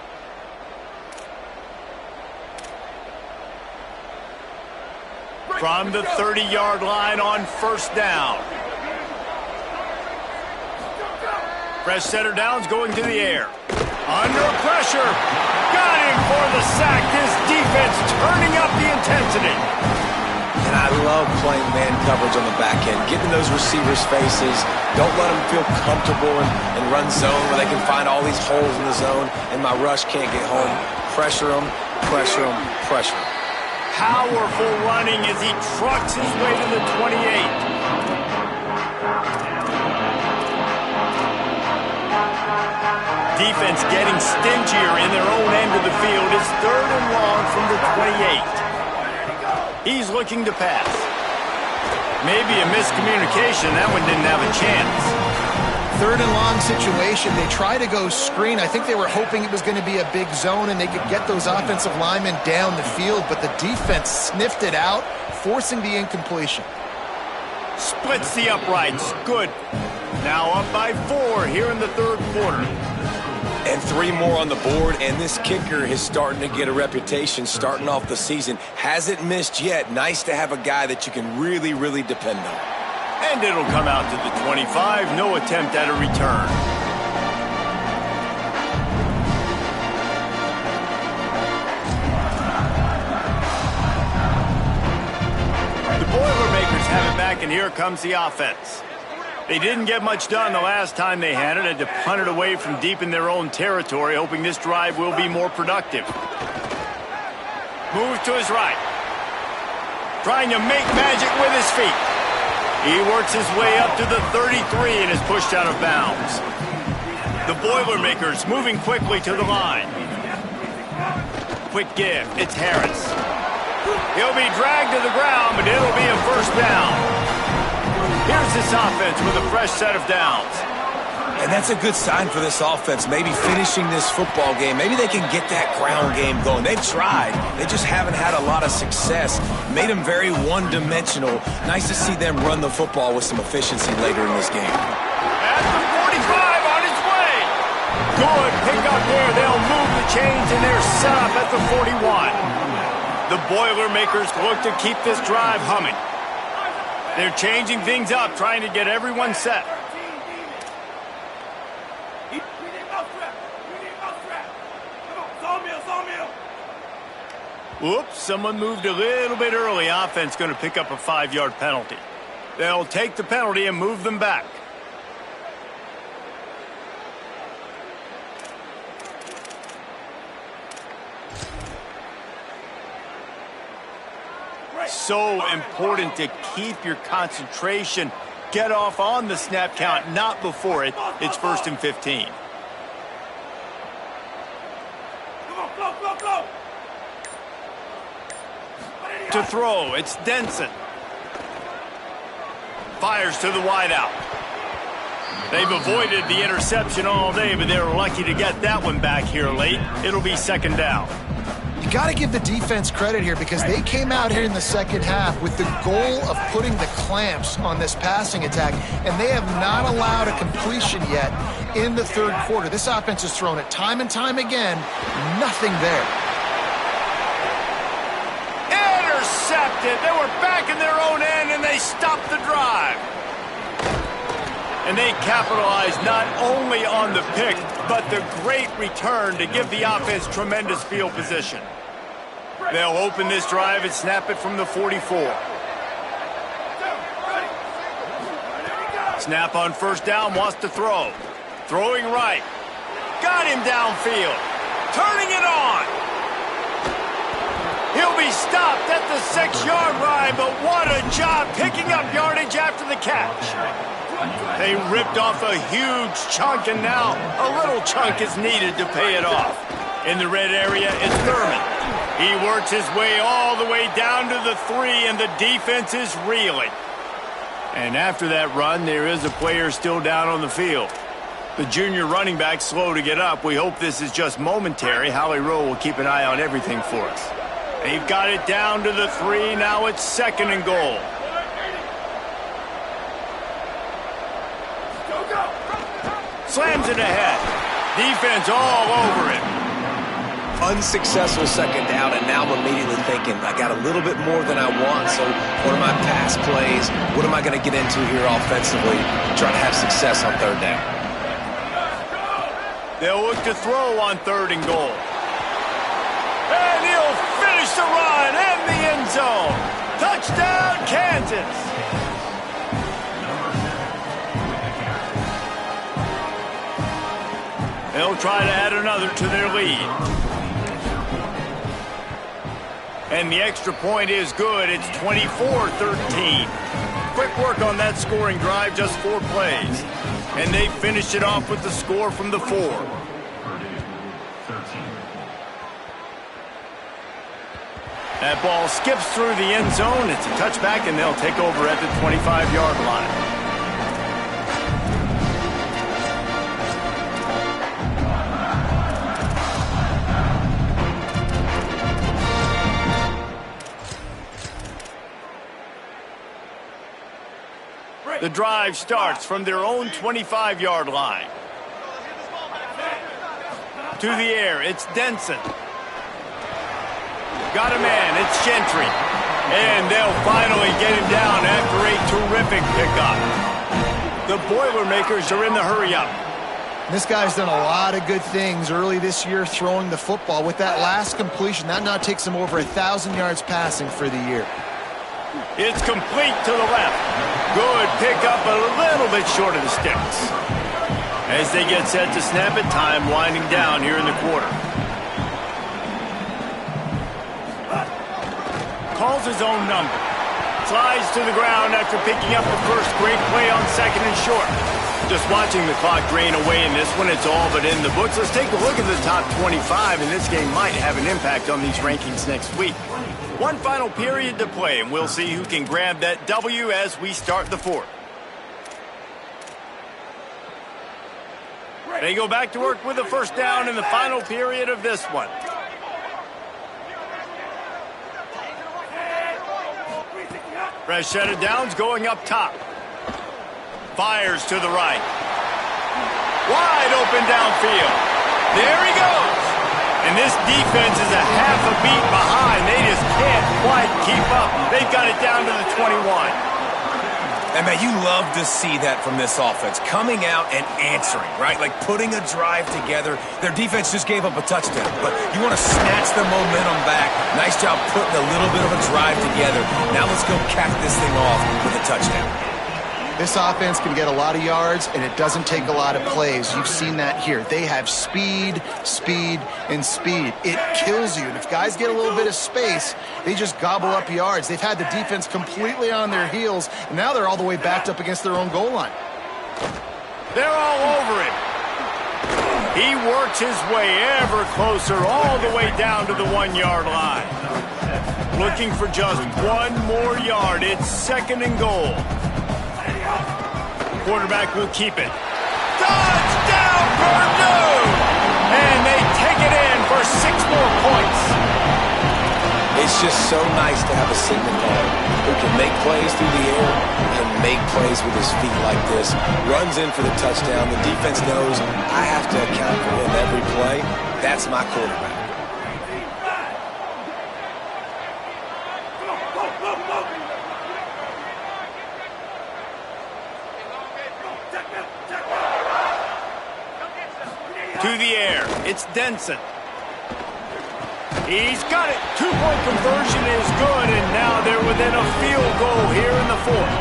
From the 30-yard line on first down. Fresh setter downs going to the air. Under pressure. Got him for the sack. This defense turning up the intensity.
And I love playing man coverage on the back end, getting those receivers' faces. Don't let them feel comfortable and run zone where they can find all these holes in the zone, and my rush can't get home. Pressure them, pressure them, pressure them.
Powerful running as he trucks his way to the 28. Defense getting stingier in their own end of the field. It's 3rd and long from the 28. He's looking to pass. Maybe a miscommunication. That one didn't have a chance.
3rd and long situation. They try to go screen. I think they were hoping it was going to be a big zone and they could get those offensive linemen down the field, but the defense sniffed it out, forcing the incompletion.
Splits the uprights. Good. Now up by 4 here in the 3rd quarter.
And 3 more on the board, and this kicker is starting to get a reputation starting off the season. Hasn't missed yet. Nice to have a guy that you can really, really depend on.
And it'll come out to the 25. No attempt at a return. The Boilermakers have it back, and here comes the offense. They didn't get much done the last time they had it. Had to punt it away from deep in their own territory, hoping this drive will be more productive. Moves to his right. Trying to make magic with his feet. He works his way up to the 33 and is pushed out of bounds. The Boilermakers moving quickly to the line. Quick give. It's Harris. He'll be dragged to the ground, but it'll be a first down. Here's this offense with a fresh set of downs.
And that's a good sign for this offense, maybe finishing this football game. Maybe they can get that ground game going. They've tried. They just haven't had a lot of success. Made them very one-dimensional. Nice to see them run the football with some efficiency later in this game.
At the 45 on his way. Good pick up there. They'll move the chains, and they're set up at the 41. The Boilermakers look to keep this drive humming. They're changing things up, trying to get everyone set. Whoops, someone moved a little bit early. Offense going to pick up a 5-yard penalty. They'll take the penalty and move them back. So important to keep your concentration. Get off on the snap count, not before it. It's 1st and 15. To throw, it's Denson. Fires to the wideout. They've avoided the interception all day, but they're lucky to get that one back here late. It'll be 2nd down.
You got to give the defense credit here because they came out here in the second half with the goal of putting the clamps on this passing attack, and they have not allowed a completion yet in the 3rd quarter. This offense has thrown it time and time again. Nothing there.
Intercepted. They were back in their own end, and they stopped the drive. And they capitalized not only on the pick, but the great return to give the offense tremendous field position. They'll open this drive and snap it from the 44. Snap on first down, wants to throw. Throwing right. Got him downfield. Turning it on. He'll be stopped at the 6-yard line, but what a job picking up yardage after the catch. They ripped off a huge chunk, and now a little chunk is needed to pay it off. In the red area, it's Thurman. He works his way all the way down to the 3, and the defense is reeling. And after that run, there is a player still down on the field. The junior running back slow to get up. We hope this is just momentary. Howie Rowe will keep an eye on everything for us. They've got it down to the 3. Now it's 2nd and goal. slams it ahead. Defense all over it.
Unsuccessful second down, and now I'm immediately thinking, I got a little bit more than I want, so what are my pass plays? What am I going to get into here offensively? Trying to have success on third down.
They'll look to throw on 3rd and goal. And he'll finish the run in the end zone. Touchdown, Kansas. They'll try to add another to their lead. And the extra point is good. It's 24-13. Quick work on that scoring drive, just 4 plays. And they finished it off with the score from the 4. That ball skips through the end zone. It's a touchback, and they'll take over at the 25-yard line. The drive starts from their own 25-yard line. To the air, it's Denson. Got a man, it's Gentry. And they'll finally get him down after a terrific pickup. The Boilermakers are in the hurry-up.
This guy's done a lot of good things early this year throwing the football. With that last completion, that now takes him over 1,000 yards passing for the year.
It's complete to the left. Good pickup, a little bit short of the sticks. As they get set to snap it, time winding down here in the quarter. Calls his own number. Slides to the ground after picking up the first. Great play on 2nd and short. Just watching the clock drain away in this one, it's all but in the books. Let's take a look at the top 25, and this game might have an impact on these rankings next week. One final period to play, and we'll see who can grab that W as we start the 4th. They go back to work with a first down in the final period of this one. Fresh set of downs going up top. Fires to the right. Wide open downfield. There he goes. And this defense is a half a beat behind. They just can't quite keep up. They've got it down to the 21.
And, man, you love to see that from this offense. Coming out and answering, right? Like putting a drive together. Their defense just gave up a touchdown. But you want to snatch the momentum back. Nice job putting a little bit of a drive together. Now let's go cap this thing off with a touchdown.
This offense can get a lot of yards, and it doesn't take a lot of plays. You've seen that here. They have speed, speed, and speed. It kills you. And if guys get a little bit of space, they just gobble up yards. They've had the defense completely on their heels, and now they're all the way backed up against their own goal line.
They're all over it. He works his way ever closer all the way down to the 1-yard line. Looking for just 1 more yard. It's 2nd and goal. Quarterback will keep it. Touchdown, Purdue! And they take it in for 6 more points.
It's just so nice to have a signal guard who can make plays through the air and make plays with his feet like this. Runs in for the touchdown. The defense knows I have to account for him every play. That's my quarterback.
To the air, it's Denson. He's got it. 2-point conversion is good, and now they're within a field goal here in the 4th.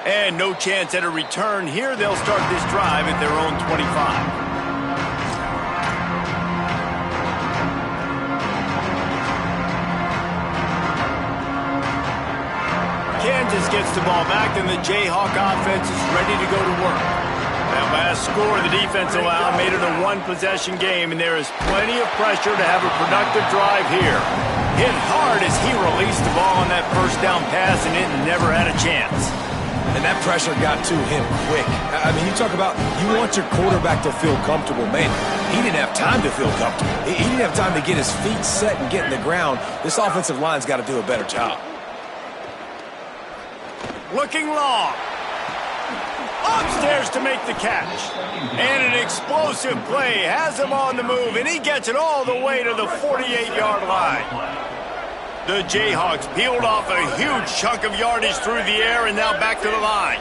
And no chance at a return here. They'll start this drive at their own 25. Kansas gets the ball back, and the Jayhawk offense is ready to go to work. That last score the defense allowed made it a 1-possession game, and there is plenty of pressure to have a productive drive here. Hit hard as he released the ball on that first down pass, and it never had a chance.
And that pressure got to him quick. I mean, you talk about you want your quarterback to feel comfortable. Man, he didn't have time to feel comfortable. He didn't have time to get his feet set and get in the ground. This offensive line's got to do a better job.
Looking long. Upstairs to make the catch. And an explosive play has him on the move, and he gets it all the way to the 48-yard line. The Jayhawks peeled off a huge chunk of yardage through the air and now back to the line.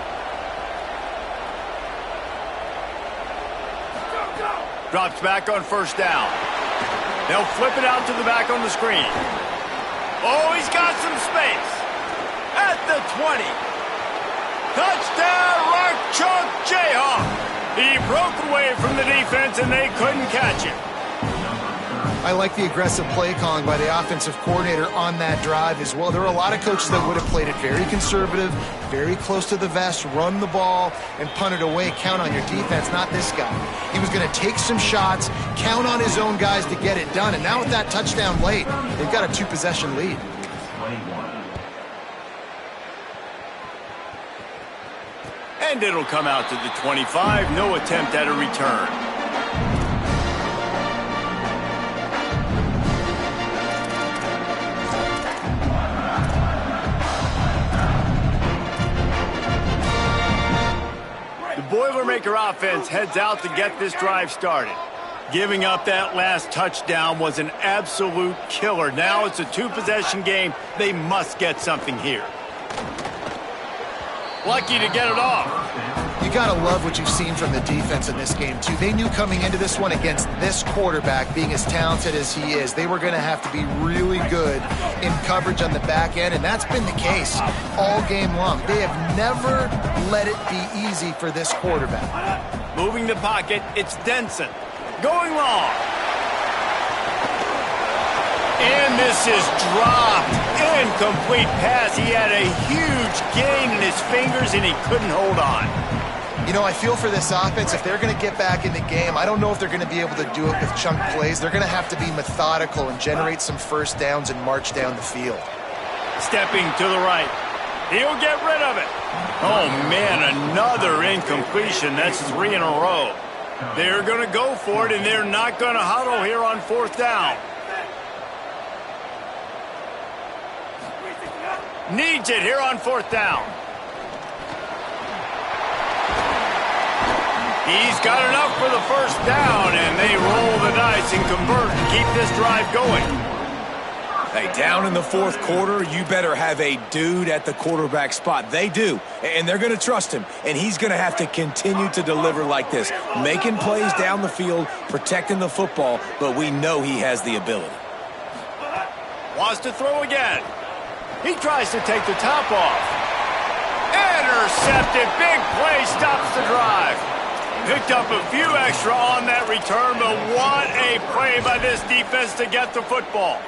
Drops back on first down. They'll flip it out to the back on the screen. Oh, he's got some space. At the 20. Touchdown, Rock Chalk Jayhawk. He broke away from the defense and they couldn't catch him.
I like the aggressive play calling by the offensive coordinator on that drive as well. There are a lot of coaches that would have played it very conservative, very close to the vest, run the ball, and punt it away. Count on your defense, not this guy. He was going to take some shots, count on his own guys to get it done. And now with that touchdown late, they've got a 2-possession lead.
And it'll come out to the 25. No attempt at a return. Boilermaker offense heads out to get this drive started. Giving up that last touchdown was an absolute killer. Now it's a 2-possession game. They must get something here. Lucky to get it off.
You got to love what you've seen from the defense in this game, too. They knew coming into this one against this quarterback, being as talented as he is, they were going to have to be really good in coverage on the back end, and that's been the case all game long. They have never let it be easy for this quarterback.
Moving the pocket, it's Denson. Going long. And this is dropped. Incomplete pass. He had a huge gain in his fingers, and he couldn't hold on.
You know, I feel for this offense, if they're going to get back in the game, I don't know if they're going to be able to do it with chunk plays. They're going to have to be methodical and generate some first downs and march down the field.
Stepping to the right. He'll get rid of it. Oh, man, another incompletion. That's 3 in a row. They're going to go for it, and they're not going to huddle here on fourth down. Needs it here on fourth down. He's got enough for the first down, and they roll the dice and convert to keep this drive going.
Hey, down in the fourth quarter, you better have a dude at the quarterback spot. They do, and they're going to trust him, and he's going to have to continue to deliver like this, making plays down the field, protecting the football, but we know he has the ability.
Wants to throw again. He tries to take the top off. Intercepted. Big play stops the drive. Picked up a few extra on that return, but what a play by this defense to get the football.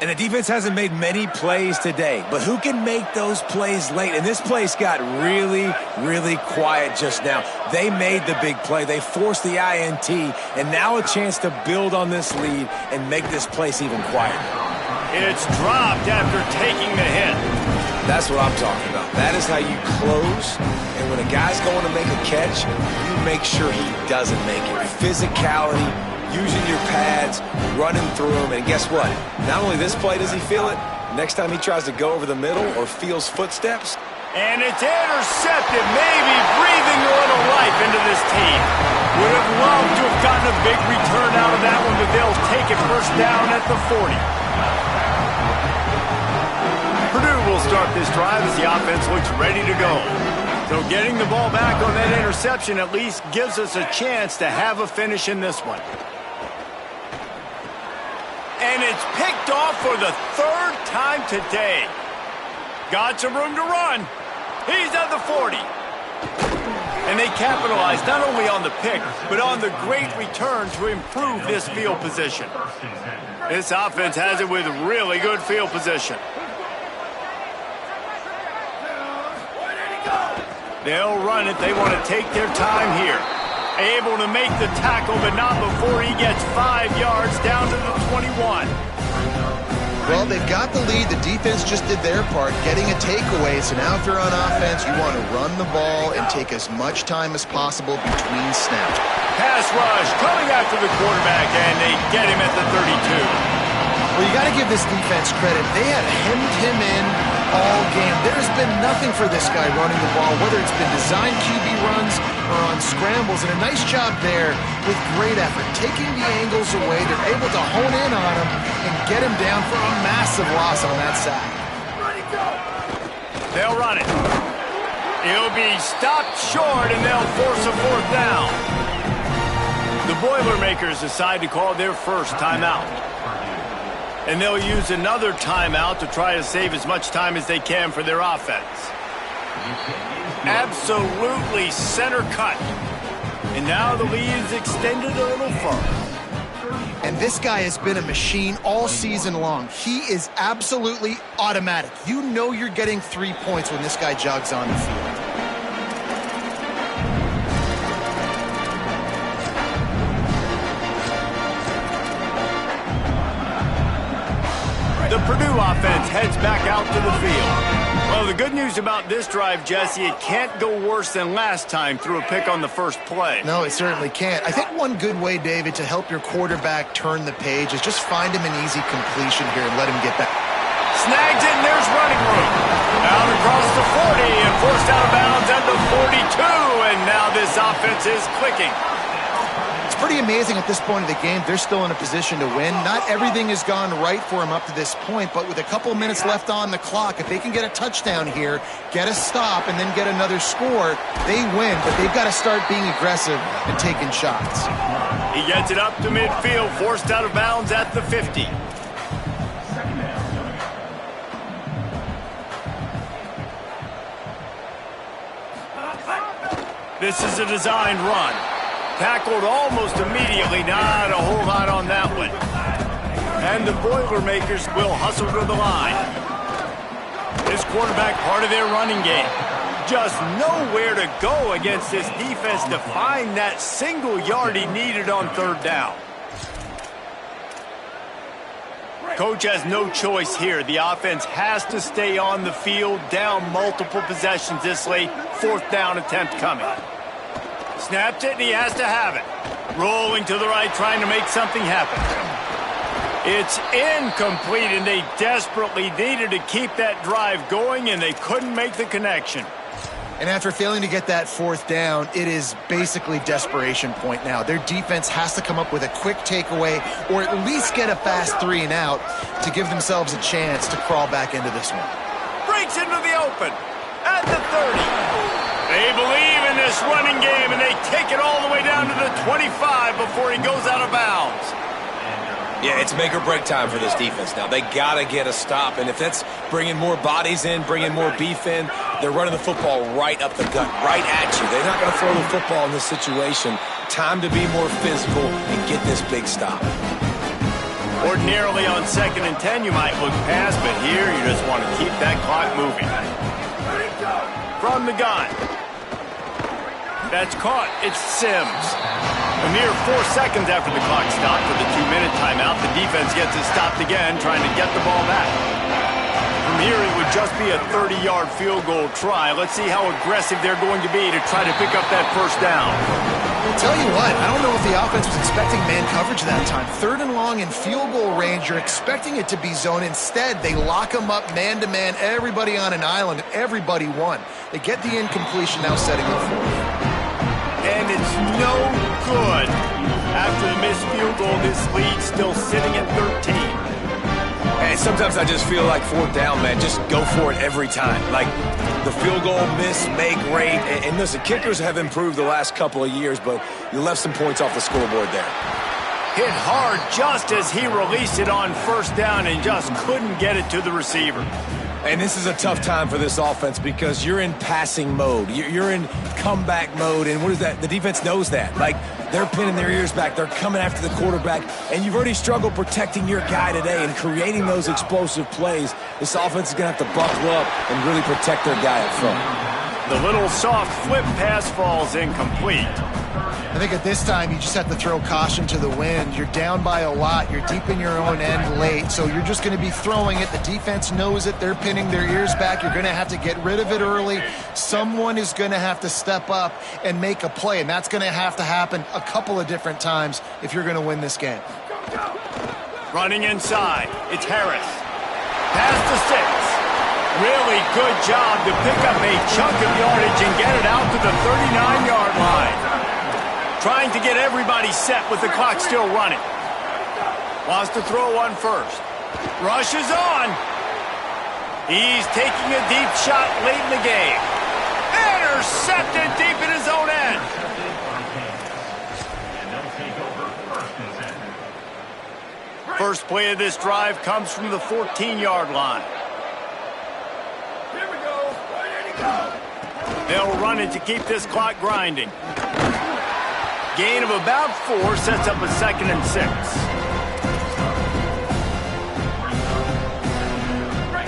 And the defense hasn't made many plays today, but who can make those plays late? And this place got really, really quiet just now. They made the big play. They forced the INT, and now a chance to build on this lead and make this place even quieter.
It's dropped after taking the hit.
That's what I'm talking about. That is how you close. And when a guy's going to make a catch, you make sure he doesn't make it. Physicality, using your pads, running through them. And guess what? Not only this play does he feel it, next time he tries to go over the middle or feels footsteps.
And it's intercepted, maybe breathing a little life into this team. Would have loved to have gotten a big return out of that one, but they'll take it first down at the 40. Purdue will start this drive as the offense looks ready to go. So getting the ball back on that interception at least gives us a chance to have a finish in this one. And it's picked off for the third time today. Got some room to run. He's at the 40. And they capitalized not only on the pick, but on the great return to improve this field position. This offense has it with really good field position. They'll run it. They want to take their time here. Able to make the tackle, but not before he gets 5 yards down to the 21.
Well, they've got the lead. The defense just did their part, getting a takeaway. So now if you're on offense, you want to run the ball and take as much time as possible between snaps.
Pass rush coming after the quarterback, and they get him at the 32.
Well, you got to give this defense credit. They have hemmed him in all game. There's been nothing for this guy running the ball, whether it's been design QB runs or on scrambles, and a nice job there with great effort. Taking the angles away, they're able to hone in on him and get him down for a massive loss on that sack.
They'll run it. He'll be stopped short, and they'll force a fourth down. The Boilermakers decide to call their first timeout. And they'll use another timeout to try to save as much time as they can for their offense. Absolutely center cut. And now the lead is extended a little further.
And this guy has been a machine all season long. He is absolutely automatic. You know you're getting 3 points when this guy jogs on the field.
The Purdue offense heads back out to the field. Well, the good news about this drive, Jesse, it can't go worse than last time through a pick on the first play.
No, it certainly can't. I think one good way, David, to help your quarterback turn the page is just find him an easy completion here and let him get back.
Snags it, and there's running room. Out across the 40 and forced out of bounds at the 42, and now this offense is clicking.
Pretty amazing at this point of the game. They're still in a position to win. Not everything has gone right for them up to this point, but with a couple minutes left on the clock, if they can get a touchdown here, get a stop, and then get another score, they win. But they've got to start being aggressive and taking shots.
He gets it up to midfield, forced out of bounds at the 50. This is a designed run. Tackled almost immediately, not a whole lot on that one. And the Boilermakers will hustle to the line. This quarterback part of their running game. Just nowhere to go against this defense to find that single yard he needed on third down. Coach has no choice here. The offense has to stay on the field, down multiple possessions this late. Fourth down attempt coming. Snapped it, and he has to have it. Rolling to the right, trying to make something happen. It's incomplete, and they desperately needed to keep that drive going, and they couldn't make the connection.
And after failing to get that fourth down, it is basically desperation point now. Their defense has to come up with a quick takeaway or at least get a fast 3 and out to give themselves a chance to crawl back into this one.
Breaks into the open at the 30. They believe in this running game, and they take it all the way down to the 25 before he goes out of bounds.
Yeah, it's make or break time for this defense now. They got to get a stop, and if that's bringing more bodies in, bringing more beef in, they're running the football right up the gut, right at you. They're not going to throw the football in this situation. Time to be more physical and get this big stop.
Ordinarily on 2nd and 10, you might look past, but here you just want to keep that clock moving. From the gun. That's caught. It's Sims. A mere 4 seconds after the clock stopped for the 2-minute timeout, the defense gets it stopped again, trying to get the ball back. From here, it would just be a 30-yard field goal try. Let's see how aggressive they're going to be to try to pick up that first down.
I'll tell you what, I don't know if the offense was expecting man coverage that time. 3rd and long in field goal range, you're expecting it to be zone. Instead, they lock them up man-to-man, everybody on an island, and everybody won. They get the incompletion, now setting the fourth.
And it's no good. After the missed field goal, this lead still sitting at 13.
And sometimes I just feel like 4th down, man, just go for it every time. Like the field goal, miss, make, rate. And listen, kickers have improved the last couple of years, but you left some points off the scoreboard there.
Hit hard just as he released it on first down and just couldn't get it to the receiver.
And this is a tough time for this offense because you're in passing mode. You're in comeback mode, and what is that? The defense knows that. Like, they're pinning their ears back. They're coming after the quarterback, and you've already struggled protecting your guy today and creating those explosive plays. This offense is going to have to buckle up and really protect their guy up front.
The little soft flip pass falls incomplete.
I think at this time, you just have to throw caution to the wind. You're down by a lot. You're deep in your own end late, so you're just going to be throwing it. The defense knows it. They're pinning their ears back. You're going to have to get rid of it early. Someone is going to have to step up and make a play, and that's going to happen a couple of different times if you're going to win this game.
Running inside, it's Harris. Pass to 6. Really good job to pick up a chunk of yardage and get it out to the 39-yard line. Trying to get everybody set with the clock still running. Wants to throw one first. Rush is on. He's taking a deep shot late in the game. Intercepted deep in his own end. First play of this drive comes from the 14-yard line.
Here we go. Ready to go.
They'll run it to keep this clock grinding. Gain of about 4 sets up a 2nd and 6.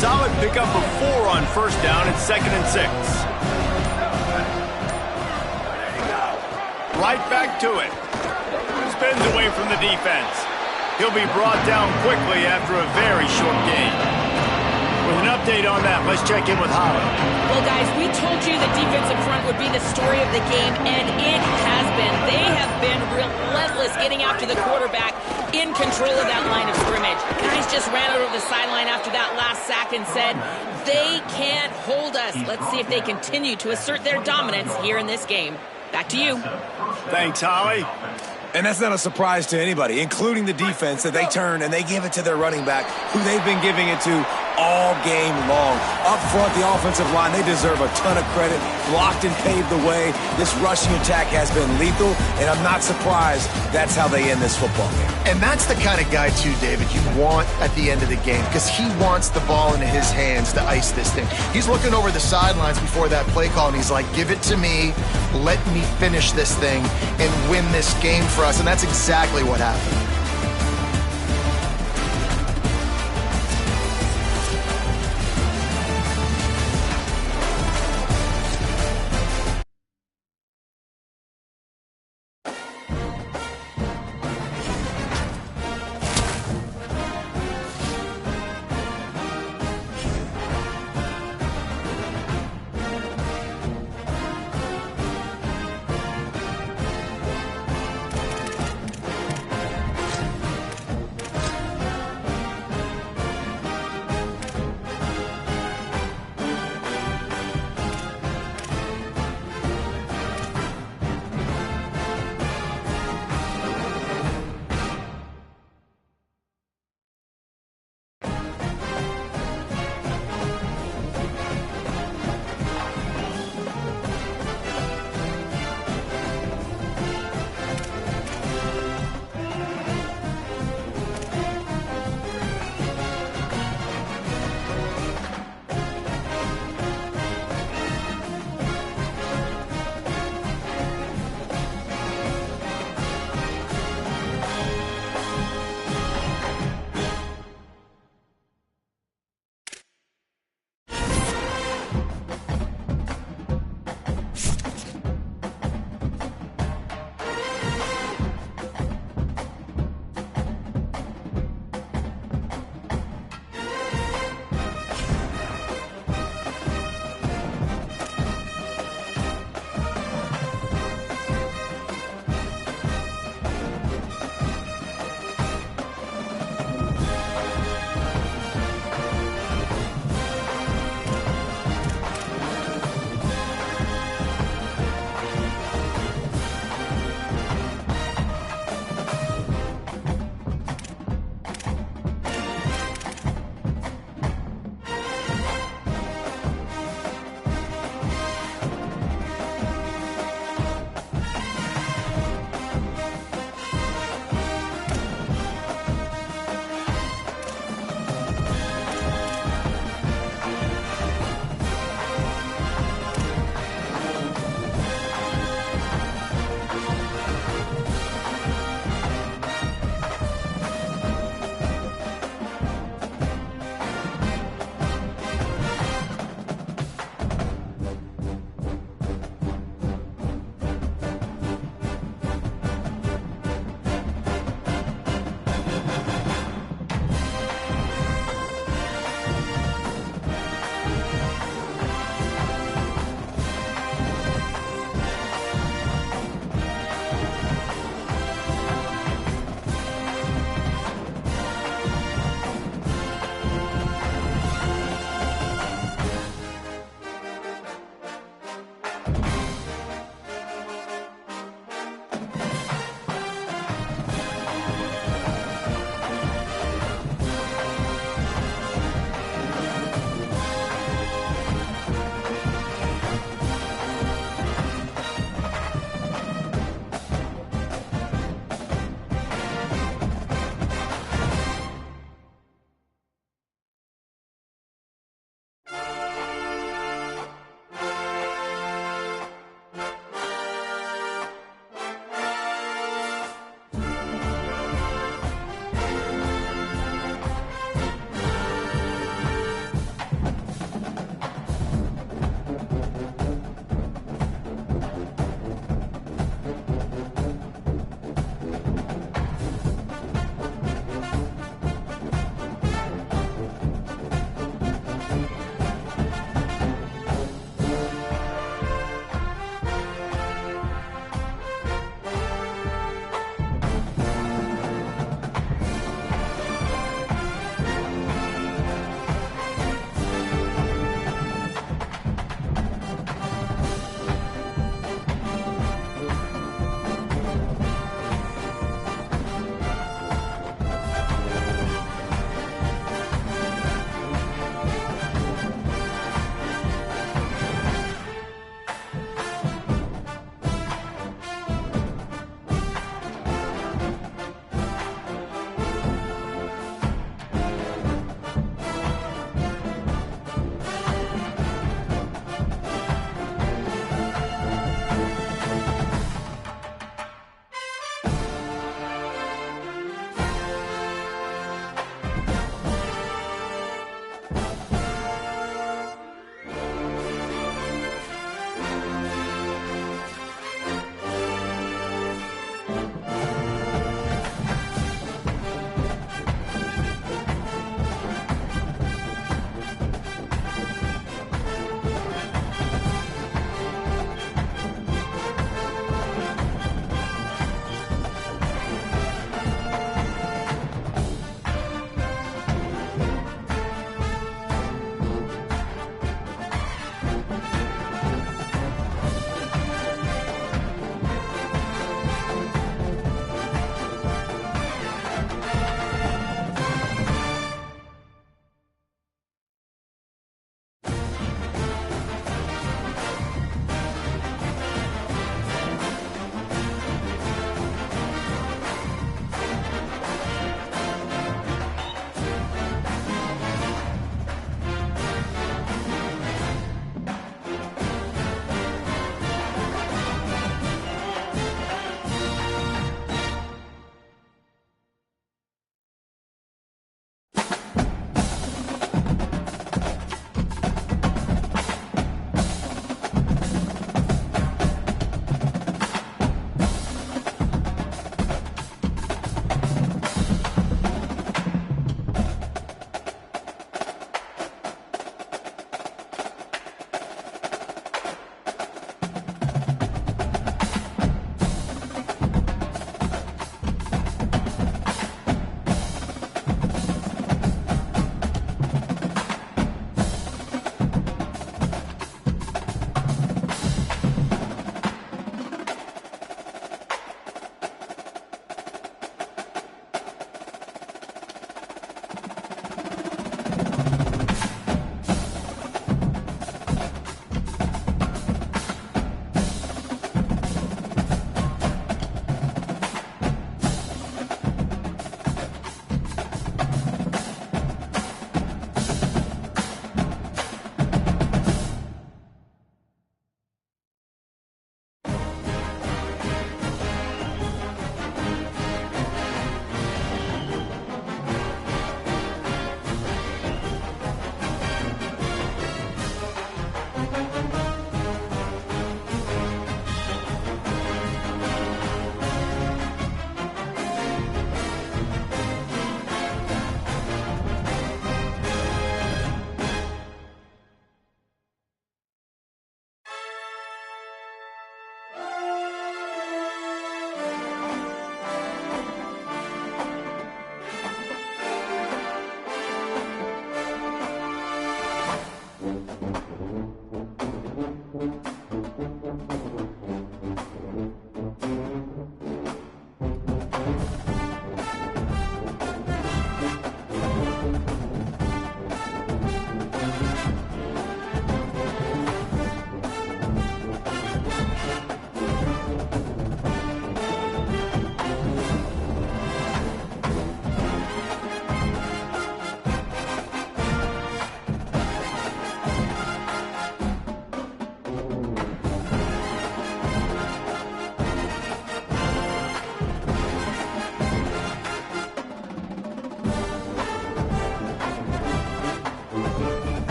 Solid pickup of 4 on first down and 2nd and 6. Right back to it. Spins away from the defense. He'll be brought down quickly after a very short gain. With an update on that, let's check in with Holly.
Well, guys, we told you the defensive front would be the story of the game, and it has been. They have been relentless getting after the quarterback, in control of that line of scrimmage. Guys just ran out over the sideline after that last sack and said, they can't hold us. Let's see if they continue to assert their dominance here in this game. Back to you.
Thanks, Holly.
And that's not a surprise to anybody, including the defense, that they turn and they give it to their running back, who they've been giving it to all game long. Up front, the offensive line, they deserve a ton of credit. Blocked and paved the way. This rushing attack has been lethal, and I'm not surprised that's how they end this football game.
And that's the kind of guy, too, David, you want at the end of the game, because he wants the ball into his hands to ice this thing. He's looking over the sidelines before that play call, and he's like, give it to me, let me finish this thing and win this game for us. And that's exactly what happened.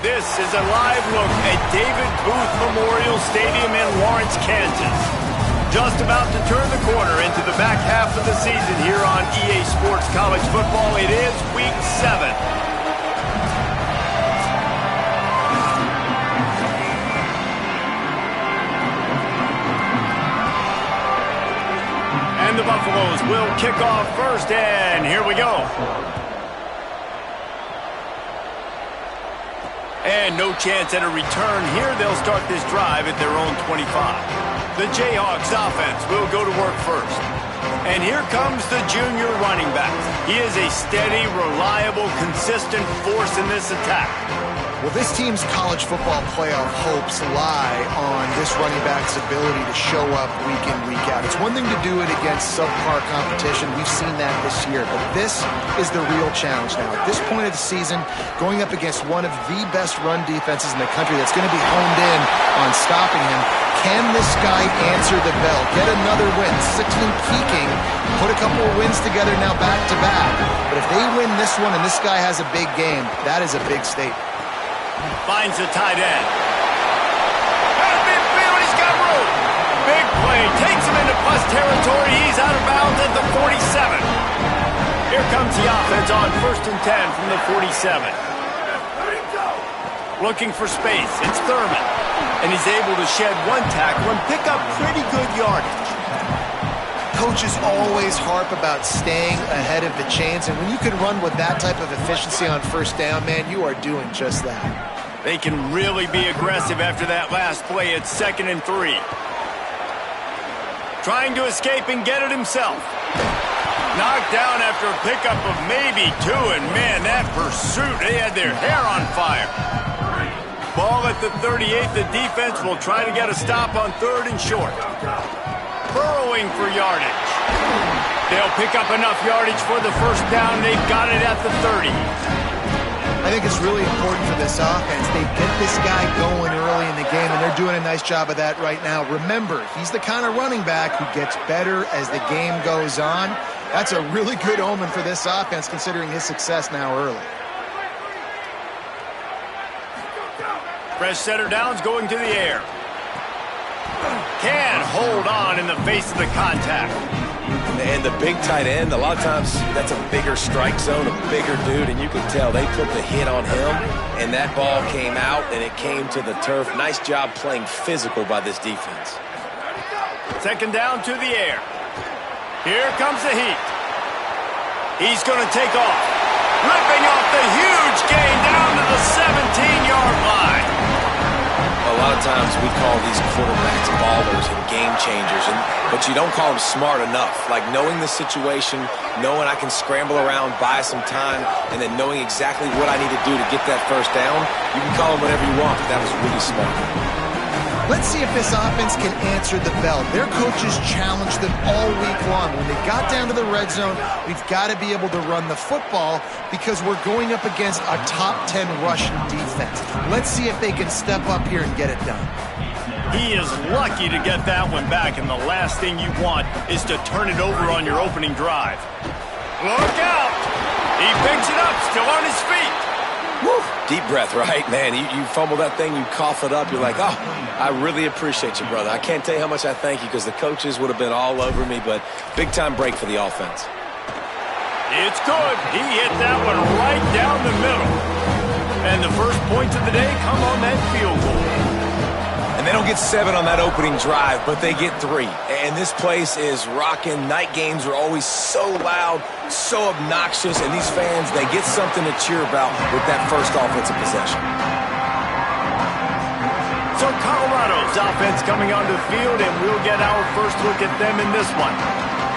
This is a live look at David Booth Memorial Stadium in Lawrence, Kansas. Just about to turn the corner into the back half of the season here on EA Sports College Football. It is Week 7. And the Buffaloes will kick off first, and here we go. And no chance at a return here. They'll start this drive at their own 25. The Jayhawks offense will go to work first. And here comes the junior running back. He is a steady, reliable, consistent force in this attack.
Well, this team's college football playoff hopes lie on this running back's ability to show up week in, week out. It's one thing to do it against subpar competition. We've seen that this year. But this is the real challenge now. At this point of the season, going up against one of the best run defenses in the country that's going to be honed in on stopping him. Can this guy answer the bell? Get another win. 16 peaking. Put a couple of wins together now back-to-back. But if they win this one and this guy has a big game, that is a big statement.
Finds the tight end. Got a big field. He's got room. Big play. Takes him into plus territory. He's out of bounds at the 47. Here comes the offense on 1st and 10 from the 47. Looking for space. It's Thurman. And he's able to shed one tackle and pick up pretty good yardage.
Coaches always harp about staying ahead of the chains, and when you can run with that type of efficiency on first down, man, you are doing just that.
They can really be aggressive after that last play. It's 2nd and 3. Trying to escape and get it himself. Knocked down after a pickup of maybe 2, and man, that pursuit, they had their hair on fire. Ball at the 38. The defense will try to get a stop on 3rd and short. Burrowing for yardage. They'll pick up enough yardage for the first down. They've got it at the 30.
I think it's really important for this offense. They get this guy going early in the game, and they're doing a nice job of that right now. Remember, he's the kind of running back who gets better as the game goes on. That's a really good omen for this offense, considering his success now early.
Fresh setter downs going to the air. Can hold on in the face of the contact.
And the big tight end, a lot of times that's a bigger strike zone, a bigger dude, and you can tell they put the hit on him, and that ball came out, and it came to the turf. Nice job playing physical by this defense.
2nd down to the air. Here comes the heat. He's going to take off. Ripping off the huge gain down to the 17-yard line.
A lot of times we call these quarterbacks ballers and game changers, but you don't call them smart enough. Like knowing the situation, knowing I can scramble around, buy some time, and then knowing exactly what I need to do to get that first down, you can call them whatever you want, but that was really smart.
Let's see if this offense can answer the bell. Their coaches challenged them all week long. When they got down to the red zone, we've got to be able to run the football because we're going up against a top 10 rushing defense. Let's see if they can step up here and get it done.
He is lucky to get that one back, and the last thing you want is to turn it over on your opening drive. Look out! He picks it up, still on his feet.
Woo. Deep breath, right? Man, you fumble that thing, you cough it up, you're like, oh, I really appreciate you, brother. I can't tell you how much I thank you because the coaches would have been all over me, but big-time break for the offense.
It's good. He hit that one right down the middle. And the first points of the day come on that field goal.
And they don't get 7 on that opening drive, but they get 3. And this place is rocking. Night games are always so loud, so obnoxious, and these fans, they get something to cheer about with that first offensive possession.
So Colorado's offense coming onto the field, and we'll get our first look at them in this one.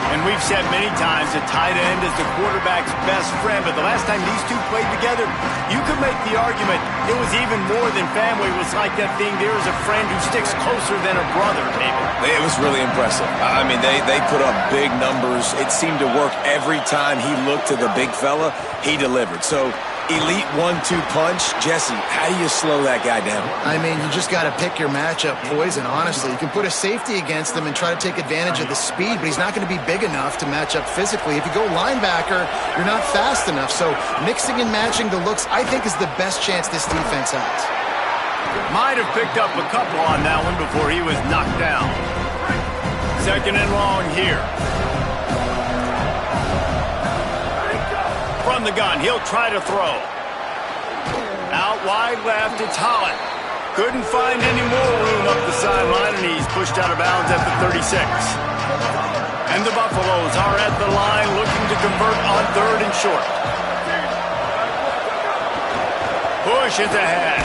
And we've said many times that tight end is the quarterback's best friend, but the last time these two played together, you could make the argument it was even more than family. It was like that thing, there is a friend who sticks closer than a brother, maybe.
It was really impressive. I mean, they put up big numbers. It seemed to work every time he looked to the big fella. He delivered. So elite 1-2 punch. Jesse, how do you slow that guy down?
I mean, you just got to pick your matchup poison, honestly. You can put a safety against him and try to take advantage of the speed, but he's not going to be big enough to match up physically. If you go linebacker, you're not fast enough. So mixing and matching the looks, I think, is the best chance this defense has.
Might have picked up a couple on that one before he was knocked down. Second and long here. From the gun, he'll try to throw. Out wide left, it's Holland. Couldn't find any more room up the sideline, and he's pushed out of bounds at the 36. And the Buffaloes are at the line looking to convert on third and short. Push is ahead.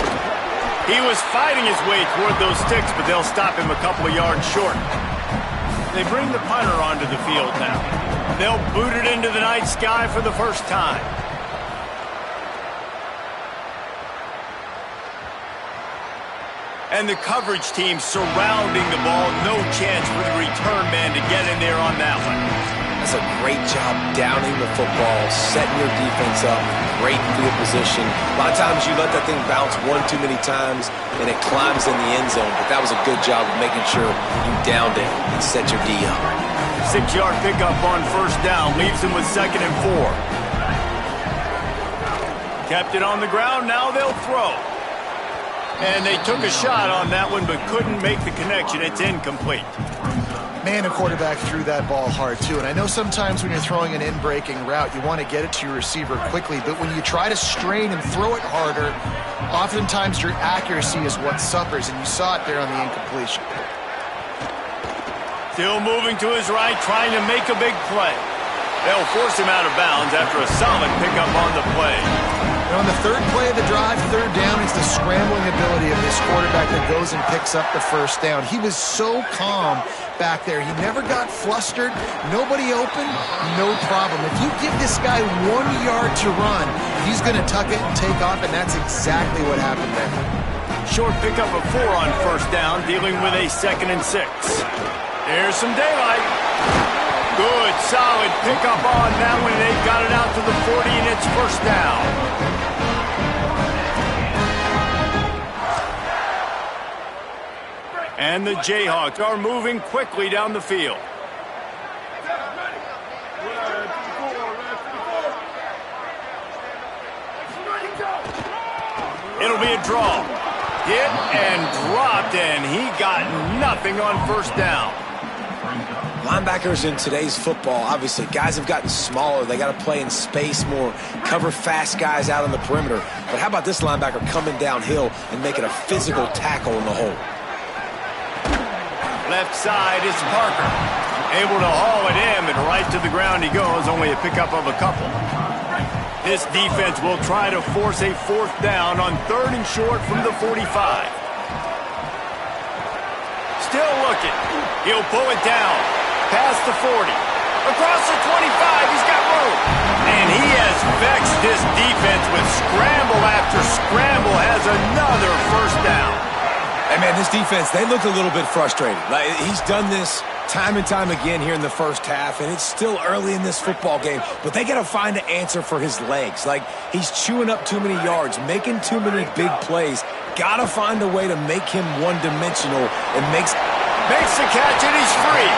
He was fighting his way toward those sticks, but they'll stop him a couple of yards short. They bring the punter onto the field now. They'll boot it into the night sky for the first time. And the coverage team surrounding the ball. No chance for the return man to get in there on that one.
That's a great job downing the football, setting your defense up, great field position. A lot of times you let that thing bounce one too many times and it climbs in the end zone, but that was a good job of making sure you downed it and set your D up.
6-yard pickup on first down leaves him with 2nd and 4. Kept it on the ground, now they'll throw. And they took a shot on that one but couldn't make the connection. It's incomplete.
Man, the quarterback threw that ball hard, too. And I know sometimes when you're throwing an in-breaking route, you want to get it to your receiver quickly. But when you try to strain and throw it harder, oftentimes your accuracy is what suffers. And you saw it there on the incompletion.
Still moving to his right, trying to make a big play. They'll force him out of bounds after a solid pickup on the play.
And on the third play of the drive, third down, it's the scrambling ability of this quarterback that goes and picks up the first down. He was so calm back there. He never got flustered. Nobody open, no problem. If you give this guy 1 yard to run, he's going to tuck it and take off, and that's exactly what happened there.
Short pickup of 4 on first down, dealing with a 2nd and 6. There's some daylight. Good, solid pickup on that one. They've got it out to the 40, and it's first down. And the Jayhawks are moving quickly down the field. It'll be a draw. Hit and dropped, and he got nothing on first down.
Linebackers in today's football, obviously, guys have gotten smaller. They got to play in space more, cover fast guys out on the perimeter. But how about this linebacker coming downhill and making a physical tackle in the hole?
Left side is Parker. Able to haul it in, and right to the ground he goes, only a pickup of a couple. This defense will try to force a 4th down on 3rd and short from the 45. Still looking. He'll pull it down. Past the 40. Across the 25, he's got room. And he has vexed this defense with scramble after scramble, has another first down.
Hey, man, this defense, they look a little bit frustrated. Like, he's done this time and time again here in the first half, and it's still early in this football game, but they got to find an answer for his legs. Like, he's chewing up too many yards, making too many big plays. Got to find a way to make him one-dimensional and makes
the catch, and he's free.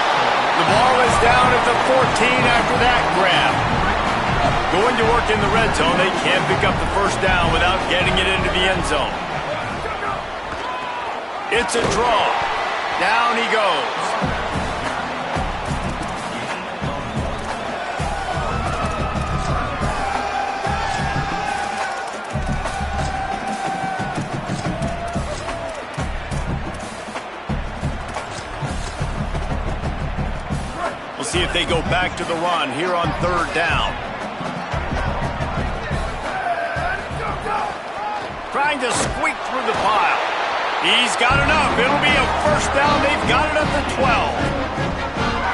The ball is down at the 14 after that grab. Going to work in the red zone, they can't pick up the first down without getting it into the end zone. It's a draw. Down he goes. We'll see if they go back to the run here on 3rd down. Trying to squeak through the pile. He's got enough. It'll be a first down. They've got it at the 12.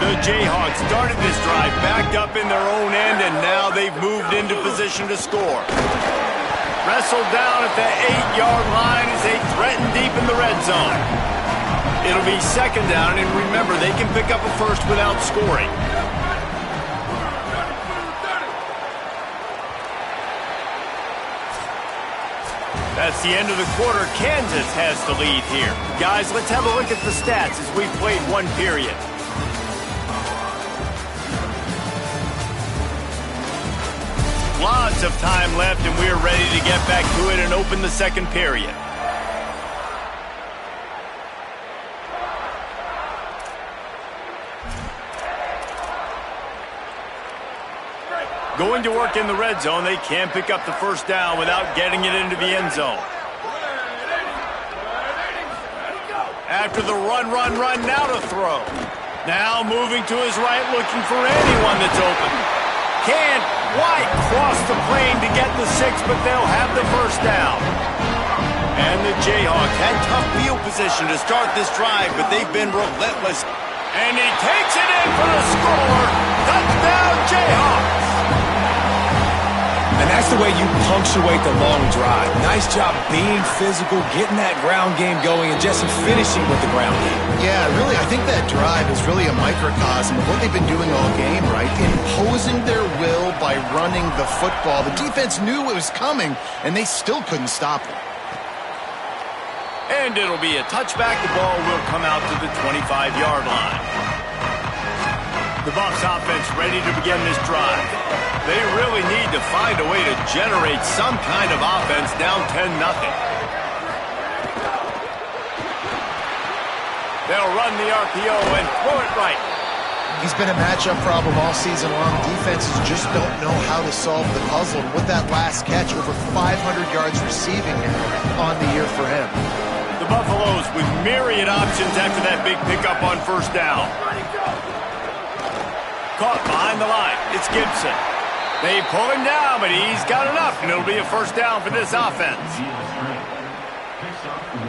The Jayhawks started this drive backed up in their own end, and now they've moved into position to score. Wrestled down at the 8-yard line as they threaten deep in the red zone. It'll be 2nd down, and remember, they can pick up a first without scoring. That's the end of the quarter. Kansas has the lead here. Guys, let's have a look at the stats as we've played one period. Lots of time left, and we're ready to get back to it and open the second period. Going to work in the red zone. They can't pick up the first down without getting it into the end zone. After the run, now to throw. Now moving to his right, looking for anyone that's open. Can't quite cross the plane to get the 6, but they'll have the first down. And the Jayhawks had tough field position to start this drive, but they've been relentless. And he takes it in for the score. Touchdown, Jayhawks.
And that's the way you punctuate the long drive. Nice job being physical, getting that ground game going, and just finishing with the ground game.
Yeah, really, I think that drive is really a microcosm of what they've been doing all game, right? Imposing their will by running the football. The defense knew it was coming, and they still couldn't stop it.
And it'll be a touchback. The ball will come out to the 25-yard line. The Bucs offense ready to begin this drive. They really need to find a way to generate some kind of offense down 10-0. They'll run the RPO and throw it right.
He's been a matchup problem all season long. Defenses just don't know how to solve the puzzle. And with that last catch, over 500 yards receiving now on the year for him.
The Buffaloes with myriad options after that big pickup on first down. Caught behind the line. It's Gibson. They pull him down, but he's got enough, and it'll be a first down for this offense.
Picks up 1.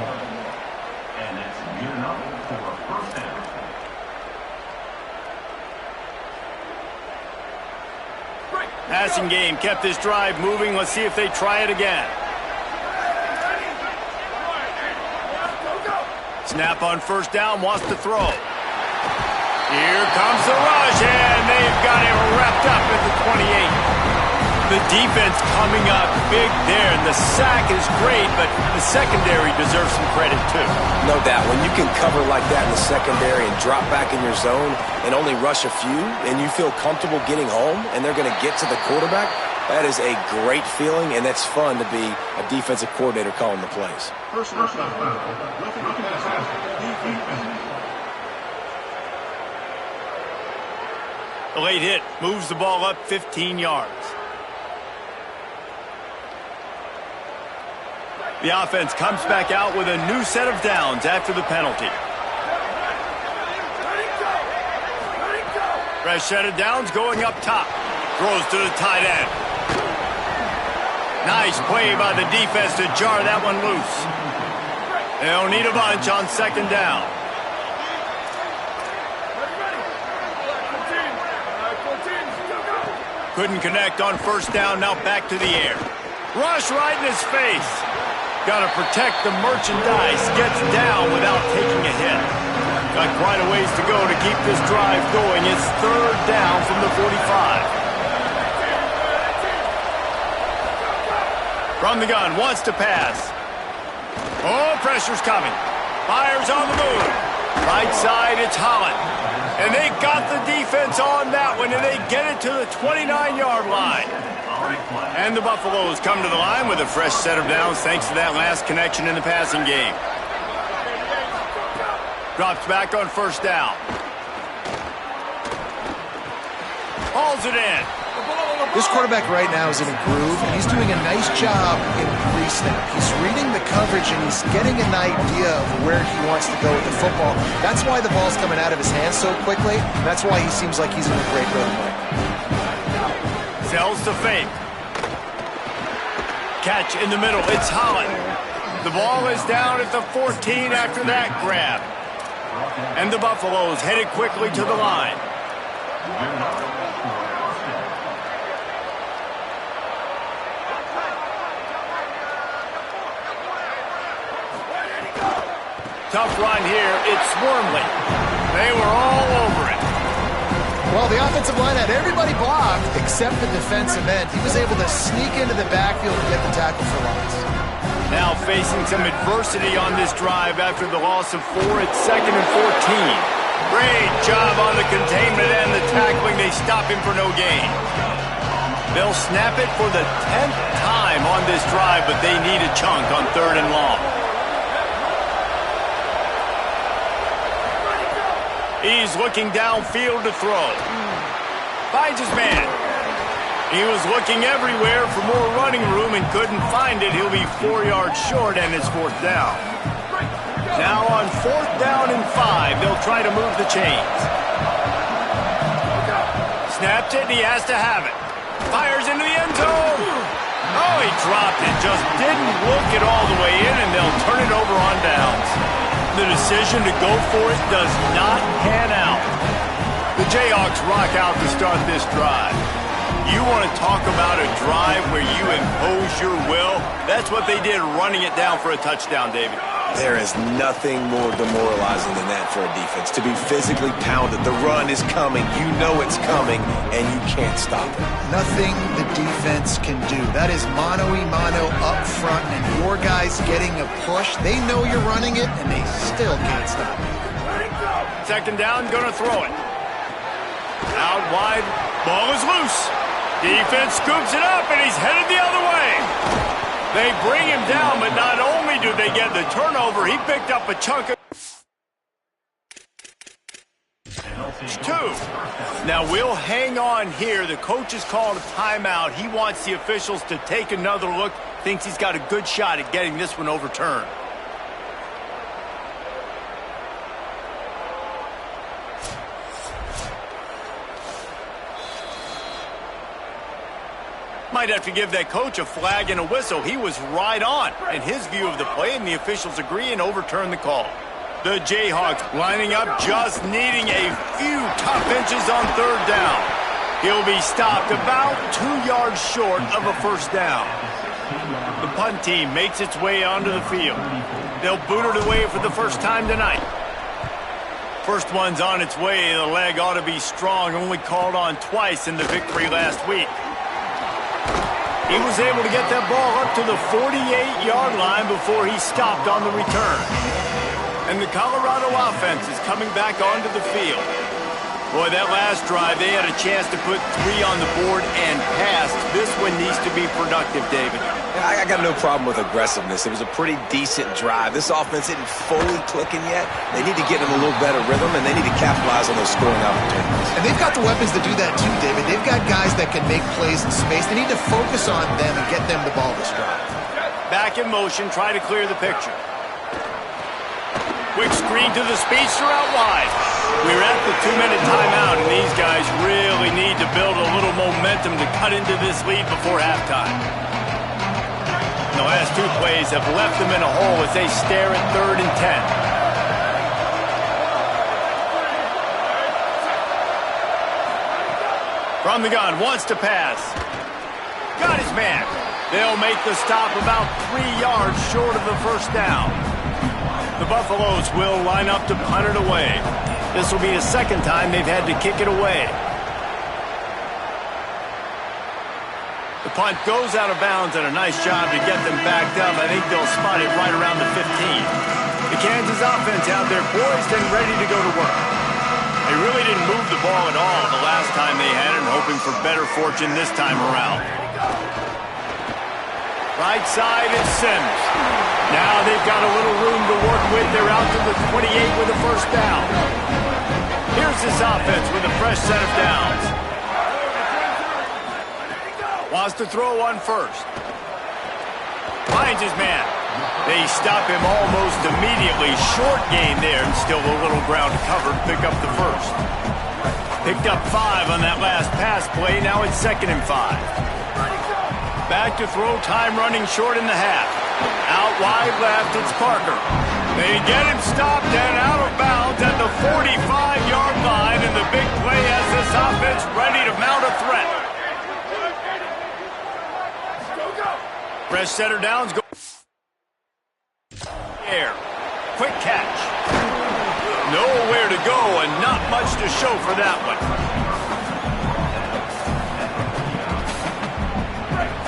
And that's good enough for a first down.
Passing game kept this drive moving. Let's see if they try it again. Snap on first down, wants to throw. Here comes the rush, and they've got him wrapped up at the 28. The defense coming up big there, and the sack is great, but the secondary deserves some credit too.
No doubt. When you can cover like that in the secondary and drop back in your zone and only rush a few, and you feel comfortable getting home, and they're going to get to the quarterback, that is a great feeling, and that's fun to be a defensive coordinator calling the plays.
First down.
The late hit moves the ball up 15 yards. The offense comes back out with a new set of downs after the penalty. Fresh set of downs going up top. Throws to the tight end. Nice play by the defense to jar that one loose. They'll need a bunch on second down. Couldn't connect on first down, now back to the air. Rush right in his face. Got to protect the merchandise. Gets down without taking a hit. Got quite a ways to go to keep this drive going. It's third down from the 45. From the gun, wants to pass. Oh, pressure's coming. Fires on the move. Right side, it's Holland. And they got the defense on that one, and they get it to the 29-yard line. And the Buffaloes come to the line with a fresh set of downs thanks to that last connection in the passing game. Drops back on first down. Hauls it in.
This quarterback right now is in a groove, and he's doing a nice job in pre-snap. He's reading the coverage, and he's getting an idea of where he wants to go with the football. That's why the ball's coming out of his hands so quickly. That's why he seems like he's in a great rhythm right now.
Sells to fake. Catch in the middle. It's Holland. The ball is down at the 14 after that grab. And the Buffaloes headed quickly to the line. Tough run here. It's Wormley. They were all over it.
Well, the offensive line had everybody blocked except the defensive end. He was able to sneak into the backfield and get the tackle for loss.
Now facing some adversity on this drive after the loss of 4 at 2nd and 14. Great job on the containment and the tackling. They stop him for no gain. They'll snap it for the 10th time on this drive, but they need a chunk on 3rd and long. He's looking downfield to throw. Finds his man. He was looking everywhere for more running room and couldn't find it. He'll be 4 yards short, and it's 4th down. Now on 4th down and 5, they'll try to move the chains. Snapped it, and he has to have it. Fires into the end zone. Oh, he dropped it. Just didn't look it all the way in, and they'll turn it over on downs. The decision to go for it does not pan out. The Jayhawks rock out to start this drive. You want to talk about a drive where you impose your will? That's what they did, running it down for a touchdown, David.
There is nothing more demoralizing than that for a defense. To be physically pounded. The run is coming. You know it's coming, and you can't stop it.
Nothing the defense can do. That is mano-a-mano up front, and your guys getting a push. They know you're running it, and they still can't stop it.
2nd down, gonna throw it. Out wide, ball is loose. Defense scoops it up, and he's headed the other way. They bring him down, but not only do they get the turnover, he picked up a chunk of... 2. Now we'll hang on here. The coach has called a timeout. He wants the officials to take another look. Thinks he's got a good shot at getting this one overturned. Might have to give that coach a flag and a whistle. He was right on in his view of the play, and the officials agree and overturn the call. The Jayhawks lining up, just needing a few tough inches on 3rd down. He'll be stopped about 2 yards short of a 1st down. The punt team makes its way onto the field. They'll boot it away for the first time tonight. First one's on its way. The leg ought to be strong, only called on twice in the victory last week. He was able to get that ball up to the 48-yard line before he stopped on the return. And the Colorado offense is coming back onto the field. Boy, that last drive, they had a chance to put 3 on the board and passed. This one needs to be productive, David.
I got no problem with aggressiveness. It was a pretty decent drive. This offense isn't fully clicking yet. They need to get in a little better rhythm, and they need to capitalize on those scoring opportunities.
And they've got the weapons to do that too, David. They've got guys that can make plays in space. They need to focus on them and get them the ball this drive.
Back in motion, try to clear the picture. Quick screen to the speedster out wide. We're at the 2-minute timeout, and these guys really need to build a little momentum to cut into this lead before halftime. The last 2 plays have left them in a hole as they stare at 3rd and 10. From the gun, wants to pass. Got his man. They'll make the stop about 3 yards short of the 1st down. The Buffaloes will line up to punt it away. This will be the 2nd time they've had to kick it away. The punt goes out of bounds, and a nice job to get them backed up. I think they'll spot it right around the 15. The Kansas offense out there poised and ready to go to work. They really didn't move the ball at all the last time they had it, hoping for better fortune this time around. Right side, it's Sims. Now they've got a little room to work with. They're out to the 28 with a 1st down. Here's this offense with a fresh set of downs. Wants to throw on 1st. Finds his man. They stop him almost immediately. Short gain there, and still a little ground to cover to pick up the 1st. Picked up 5 on that last pass play. Now it's 2nd and 5. Back to throw, time running short in the half. Out wide left, it's Parker. They get him stopped and out of bounds at the 45-yard line, and the big play has this offense ready to mount a threat. Fresh setter downs. Go air. Quick catch. Nowhere to go and not much to show for that one.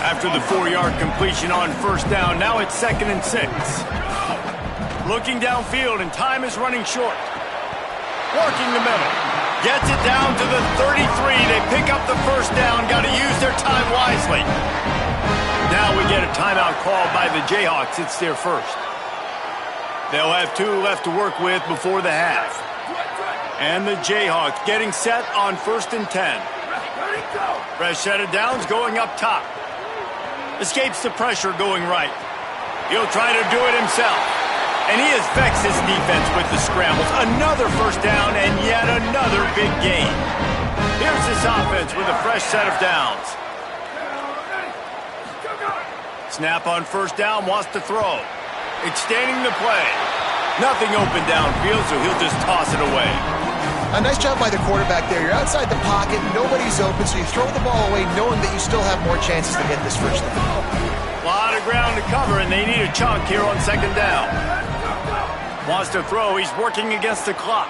After the 4-yard completion on first down, now it's 2nd and 6. Looking downfield, and time is running short. Working the middle. Gets it down to the 33. They pick up the first down. Got to use their time wisely. Now we get a timeout call by the Jayhawks. It's their first. They'll have 2 left to work with before the half. And the Jayhawks getting set on 1st and 10. Fresh set of downs going up top. Escapes the pressure going right. He'll try to do it himself. And he has vexed his defense with the scrambles. Another first down and yet another big gain. Here's this offense with a fresh set of downs. Snap on first down, wants to throw. Extending the play. Nothing open downfield, so he'll just toss it away.
A nice job by the quarterback there. You're outside the pocket, nobody's open, so you throw the ball away knowing that you still have more chances to get this first down.
A lot of ground to cover, and they need a chunk here on 2nd down. Wants to throw. He's working against the clock.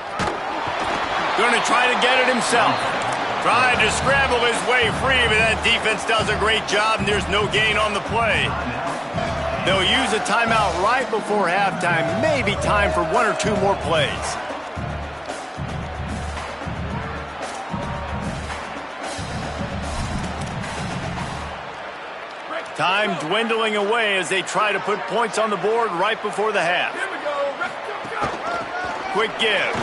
Going to try to get it himself. Tried to scramble his way free, but that defense does a great job, and there's no gain on the play. They'll use a timeout right before halftime. Maybe time for 1 or 2 more plays. Time dwindling away as they try to put points on the board right before the half. Quick give.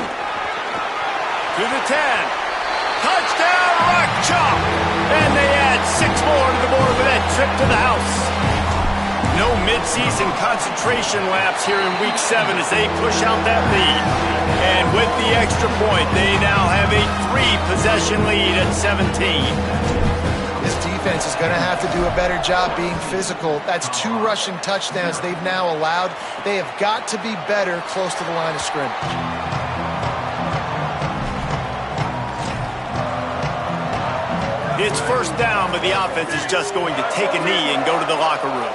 To the 10. Touchdown, Rock Chalk! And they add 6 more to the board with that trip to the house. No mid-season concentration laps here in Week 7 as they push out that lead. And with the extra point, they now have a 3-possession lead at 17.
This defense is going to have to do a better job being physical. That's 2 rushing touchdowns they've now allowed. They have got to be better close to the line of scrimmage.
It's first down, but the offense is just going to take a knee and go to the locker room.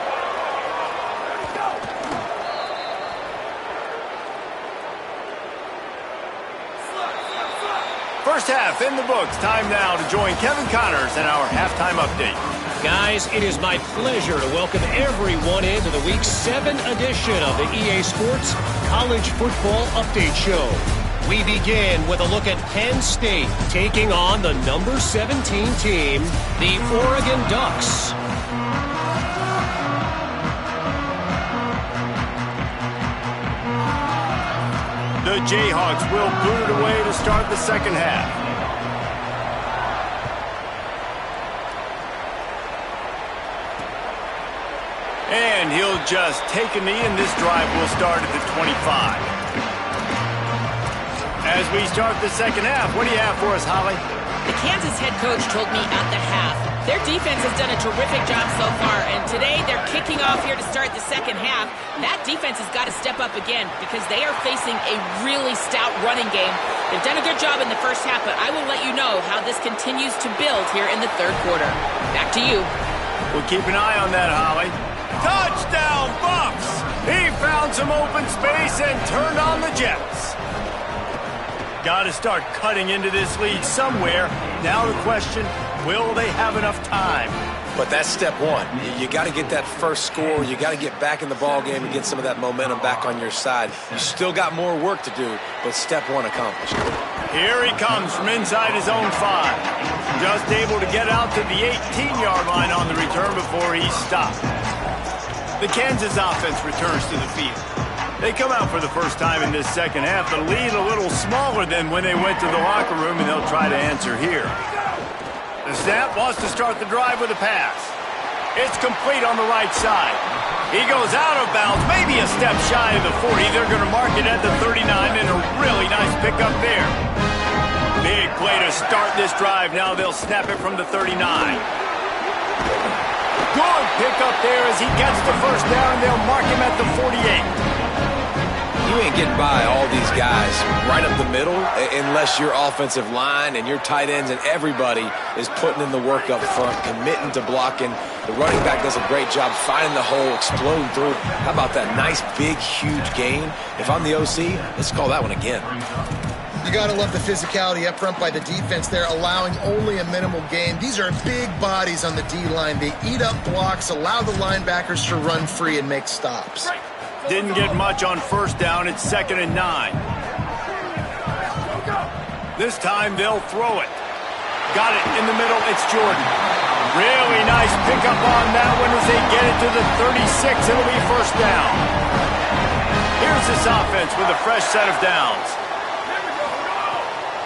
First half in the books. Time now to join Kevin Connors in our halftime update.
Guys, it is my pleasure to welcome everyone into the Week 7 edition of the EA Sports College Football Update Show. We begin with a look at Penn State taking on the number 17 team, the Oregon Ducks.
The Jayhawks will boot it away to start the second half. And he'll just take a knee, and this drive will start at the 25. As we start the second half, what do you have for us, Holly?
The Kansas head coach told me at the half, their defense has done a terrific job so far, and today they're kicking off here to start the second half. That defense has got to step up again because they are facing a really stout running game. They've done a good job in the first half, but I will let you know how this continues to build here in the third quarter. Back to you.
We'll keep an eye on that, Holly. Touchdown, Bucks! He found some open space and turned on the Jets. Got to start cutting into this lead somewhere. Now the question, will they have enough time?
But that's step one. You got to get that first score. You got to get back in the ball game and get some of that momentum back on your side. You still got more work to do, but step one accomplished.
Here he comes from inside his own 5. Just able to get out to the 18-yard line on the return before he's stopped. The Kansas offense returns to the field. They come out for the first time in this second half. The lead a little smaller than when they went to the locker room, and they'll try to answer here. The snap wants to start the drive with a pass. It's complete on the right side. He goes out of bounds, maybe a step shy of the 40. They're going to mark it at the 39, and a really nice pickup there. Big play to start this drive. Now they'll snap it from the 39. Good pickup there as he gets the first down. They'll mark him at the 48.
You ain't getting by all these guys right up the middle unless your offensive line and your tight ends and everybody is putting in the work up front, committing to blocking. The running back does a great job finding the hole, exploding through. How about that nice, big, huge gain? If I'm the OC, let's call that one again.
You got to love the physicality up front by the defense there, allowing only a minimal gain. These are big bodies on the D-line. They eat up blocks, allow the linebackers to run free and make stops.
Didn't get much on first down. It's 2nd and 9. This time they'll throw it. Got it in the middle. It's Jordan. Really nice pickup on that one as they get it to the 36. It'll be first down. Here's this offense with a fresh set of downs.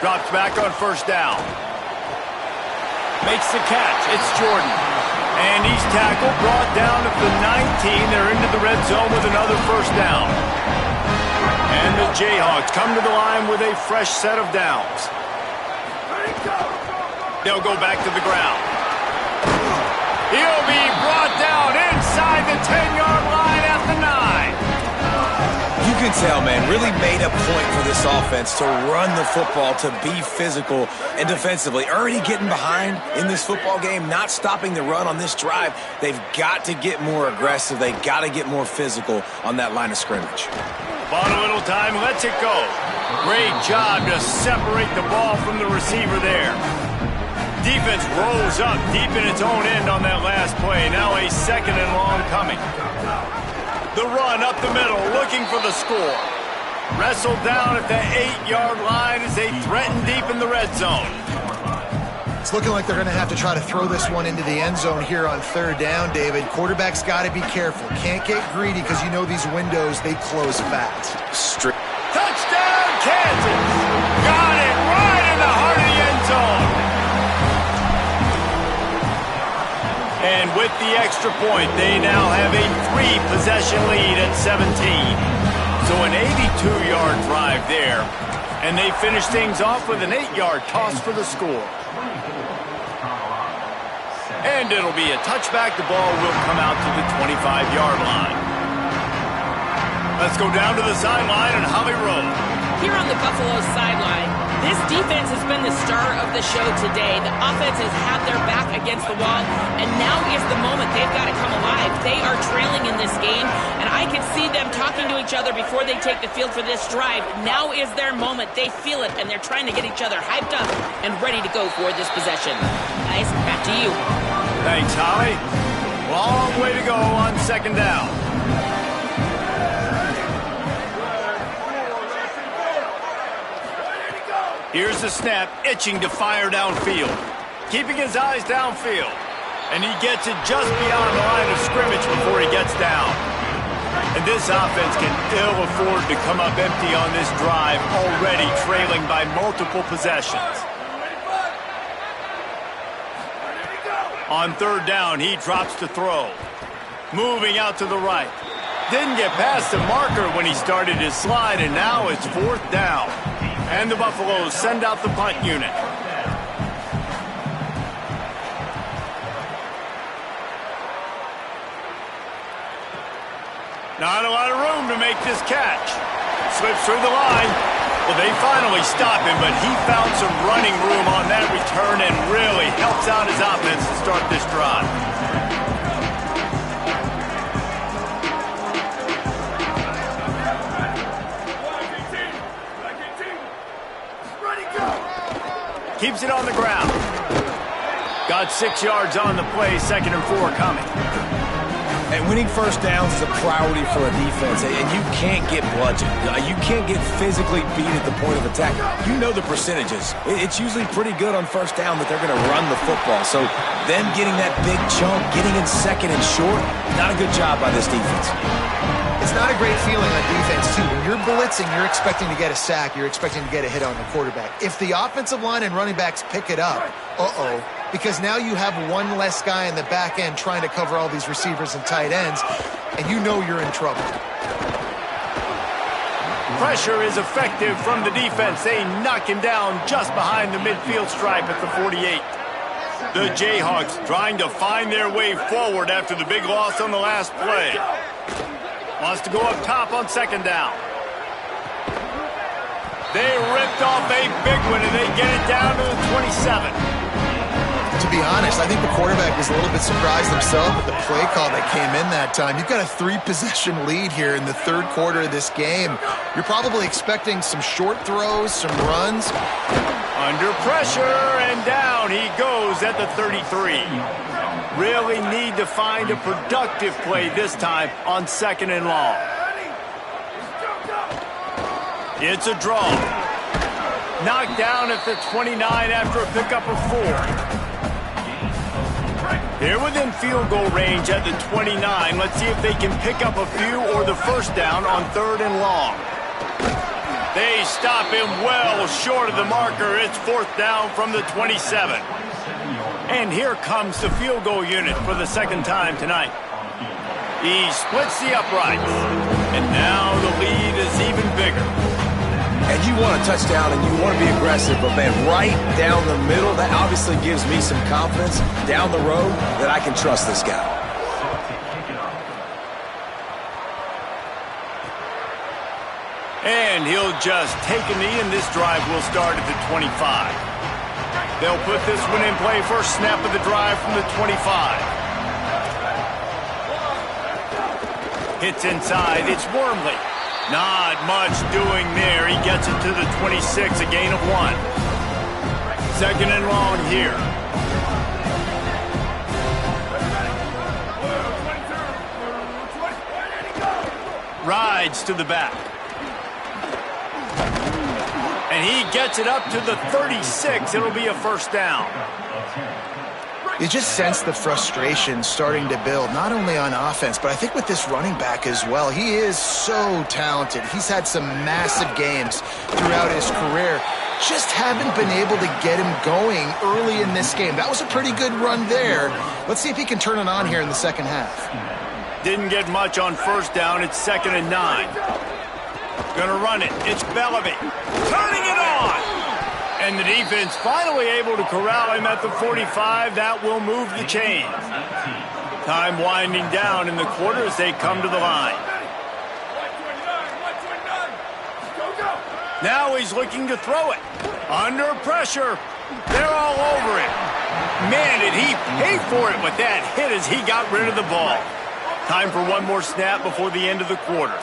Drops back on first down. Makes the catch. It's Jordan. And he's tackled, brought down at the 19. They're into the red zone with another first down. And the Jayhawks come to the line with a fresh set of downs. They'll go back to the ground. He'll be brought down inside the 10-yard line at the 9.
You can tell, man, really made a point for this offense to run the football, to be physical and defensively. Already getting behind in this football game, not stopping the run on this drive. They've got to get more aggressive. They've got to get more physical on that line of scrimmage.
Bought a little time, lets it go. Great job to separate the ball from the receiver there. Defense rolls up deep in its own end on that last play. Now a 2nd and long coming. The run up the middle, looking for the score. Wrestled down at the 8-yard line as they threaten deep in the red zone.
It's looking like they're going to have to try to throw this one into the end zone here on 3rd down, David. Quarterback's got to be careful. Can't get greedy because you know these windows, they close fast.
Touchdown, Kansas! Got it right in the heart of the end zone. And with the extra point, they now have a 3-possession lead at 17. So an 82-yard drive there. And they finish things off with an 8-yard toss for the score. And it'll be a touchback. The ball will come out to the 25-yard line. Let's go down to the sideline and Holly Rowe.
Here on the Buffalo sideline, this defense has been the star of the show today. The offense has had their back against the wall, and now is the moment they've got to come alive. They are trailing in this game, and I can see them talking to each other before they take the field for this drive. Now is their moment. They feel it, and they're trying to get each other hyped up and ready to go for this possession. Guys, back to you.
Thanks, Holly. Long way to go on 2nd down. Here's the snap, itching to fire downfield. Keeping his eyes downfield. And he gets it just beyond the line of scrimmage before he gets down. And this offense can ill afford to come up empty on this drive, already trailing by multiple possessions. On 3rd down, he drops to throw. Moving out to the right. Didn't get past the marker when he started his slide, and now it's 4th down. And the Buffaloes send out the punt unit. Not a lot of room to make this catch. Slips through the line. Well, they finally stop him, but he found some running room on that return and really helps out his offense to start this drive. Keeps it on the ground. Got 6 yards on the play, 2nd and 4 coming.
And winning first downs is a priority for a defense, and you can't get bludgeoned. You can't get physically beat at the point of attack. You know the percentages. It's usually pretty good on first down that they're going to run the football. So them getting that big chunk, getting in 2nd and short, not a good job by this defense.
It's not a great feeling on defense, too. When you're blitzing, you're expecting to get a sack. You're expecting to get a hit on the quarterback. If the offensive line and running backs pick it up, because now you have one less guy in the back end trying to cover all these receivers and tight ends, and you know you're in trouble.
Pressure is effective from the defense. They knock him down just behind the midfield stripe at the 48. The Jayhawks trying to find their way forward after the big loss on the last play. Wants to go up top on 2nd down. They ripped off a big one, and they get it down to the 27.
To be honest, I think the quarterback was a little bit surprised himself at the play call that came in that time. You've got a 3-possession lead here in the third quarter of this game. You're probably expecting some short throws, some runs.
Under pressure, and down he goes at the 33. Really need to find a productive play this time on 2nd and long. It's a draw. Knocked down at the 29 after a pickup of 4. They're within field goal range at the 29. Let's see if they can pick up a few or the first down on 3rd and long. They stop him well short of the marker. It's 4th down from the 27. And here comes the field goal unit for the 2nd time tonight. He splits the uprights. And now the lead is even bigger.
And you want a touchdown and you want to be aggressive, but man, right down the middle, that obviously gives me some confidence down the road that I can trust this guy.
And he'll just take a knee, and this drive will start at the 25. They'll put this one in play. First snap of the drive from the 25. Hits inside. It's Wormley. Not much doing there. He gets it to the 26, a gain of 1. 2nd and long here. Rides to the back. And he gets it up to the 36. It'll be a first down.
You just sense the frustration starting to build, not only on offense, but I think with this running back as well. He is so talented. He's had some massive games throughout his career. Just haven't been able to get him going early in this game. That was a pretty good run there. Let's see if he can turn it on here in the 2nd half.
Didn't get much on 1st down. It's 2nd and 9. Gonna run it. It's Bellamy. Turning it on! And the defense finally able to corral him at the 45. That will move the chains. Time winding down in the quarter as they come to the line. Now he's looking to throw it. Under pressure. They're all over it. Man, did he pay for it with that hit as he got rid of the ball. Time for one more snap before the end of the quarter.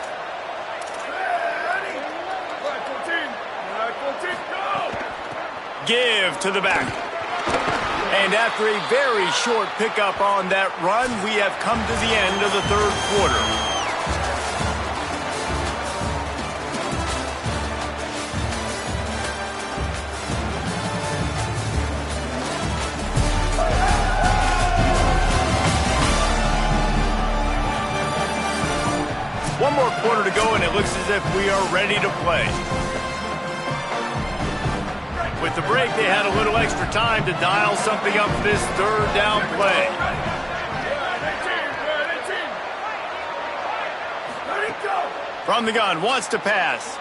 Give to the back. And after a very short pickup on that run, we have come to the end of the 3rd quarter. One more quarter to go, and it looks as if we are ready to play. With the break, they had a little extra time to dial something up for this 3rd down play. From the gun, wants to pass.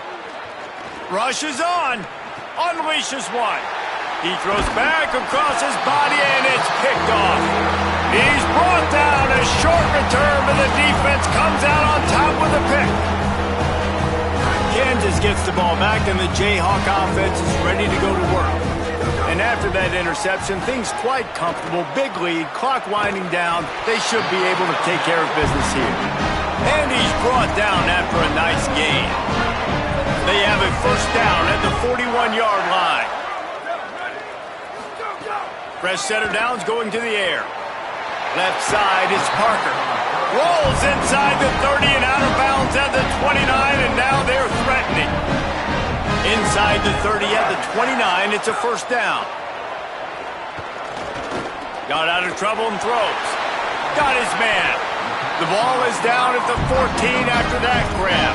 Rushes on. Unleashes one. He throws back across his body, and it's picked off. He's brought down. A short return, but the defense comes out on top with a pick. Kansas gets the ball back, and the Jayhawk offense is ready to go to work. And after that interception, things quite comfortable. Big lead, clock winding down. They should be able to take care of business here. And he's brought down after a nice gain. They have a first down at the 41-yard line. Fresh set of downs going to the air. Left side is Parker. Rolls inside the 30 and out of bounds at the 29, and now they're threatening. Inside the 30 at the 29, it's a first down. Got out of trouble and throws. Got his man. The ball is down at the 14 after that grab.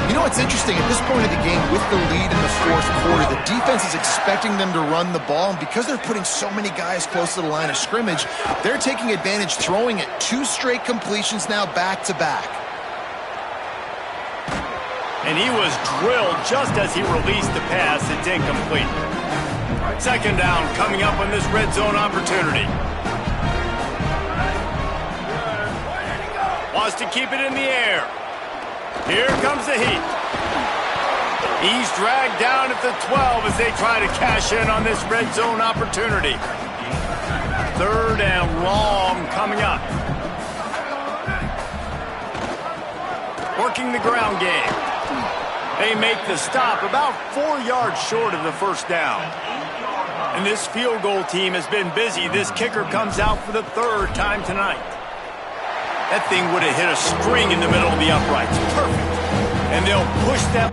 You know what's interesting? At this point of the game, with the lead in the 4th quarter, the defense is expecting them to run the ball, and because they're putting so many guys close to the line of scrimmage, they're taking advantage, throwing it 2 straight completions now back-to-back.
And he was drilled just as he released the pass. It's incomplete. 2nd down coming up on this red zone opportunity. Wants to keep it in the air. Here comes the heat. He's dragged down at the 12 as they try to cash in on this red zone opportunity. 3rd and long coming up. Working the ground game. They make the stop about 4 yards short of the first down. And this field goal team has been busy. This kicker comes out for the 3rd time tonight. That thing would have hit a string in the middle of the uprights. Perfect. And they'll push that.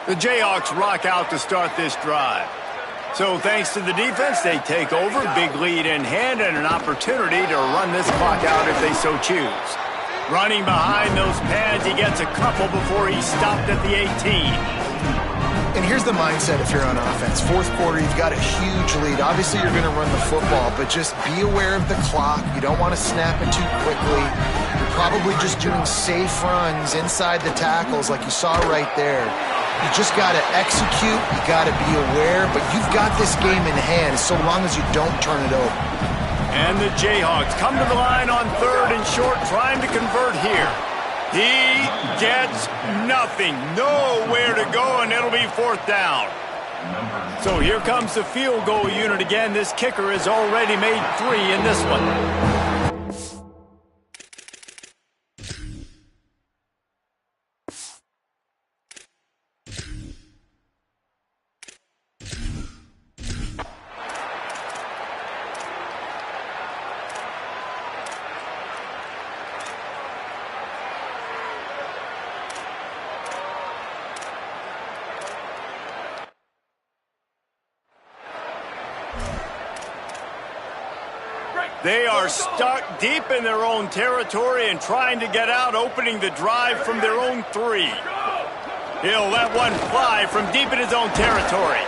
The Jayhawks rock out to start this drive. So thanks to the defense, they take over, big lead in hand, and an opportunity to run this clock out if they so choose. Running behind those pads, he gets a couple before he's stopped at the 18.
And here's the mindset if you're on offense. 4th quarter, you've got a huge lead. Obviously, you're going to run the football, but just be aware of the clock. You don't want to snap it too quickly. You're probably just doing safe runs inside the tackles like you saw right there. You just got to execute, you got to be aware, but you've got this game in hand so long as you don't turn it over.
And the Jayhawks come to the line on 3rd and short, trying to convert here. He gets nothing, nowhere to go, and it'll be 4th down. So here comes the field goal unit again. This kicker has already made 3 in this one. They are stuck deep in their own territory and trying to get out, opening the drive from their own 3. He'll let one fly from deep in his own territory.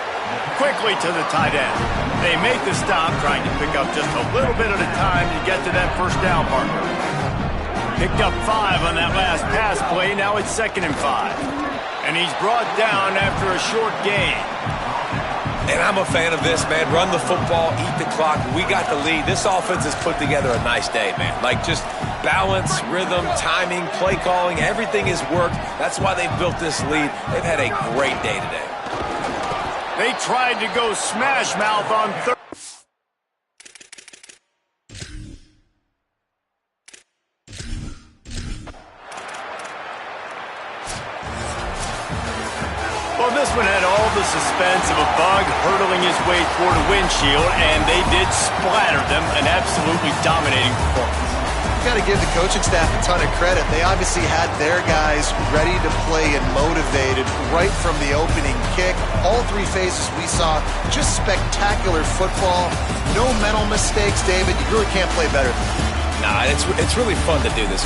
Quickly to the tight end. They make the stop, trying to pick up just a little bit at a time to get to that first down marker. Picked up 5 on that last pass play. Now it's 2nd and 5. And he's brought down after a short gain.
And I'm a fan of this, man. Run the football, eat the clock. We got the lead. This offense has put together a nice day, man. Like, just balance, rhythm, timing, play calling, everything has worked. That's why they've built this lead. They've had a great day today.
They tried to go smash mouth on 3rd. Well, this one had all the suspense of a bug hurtling his way toward a windshield, and they did splatter them. An absolutely dominating performance.
You've got to give the coaching staff a ton of credit. They obviously had their guys ready to play and motivated right from the opening kick. All 3 phases we saw, just spectacular football. No mental mistakes, David. You really can't play better than that.
Nah, it's really fun to do this.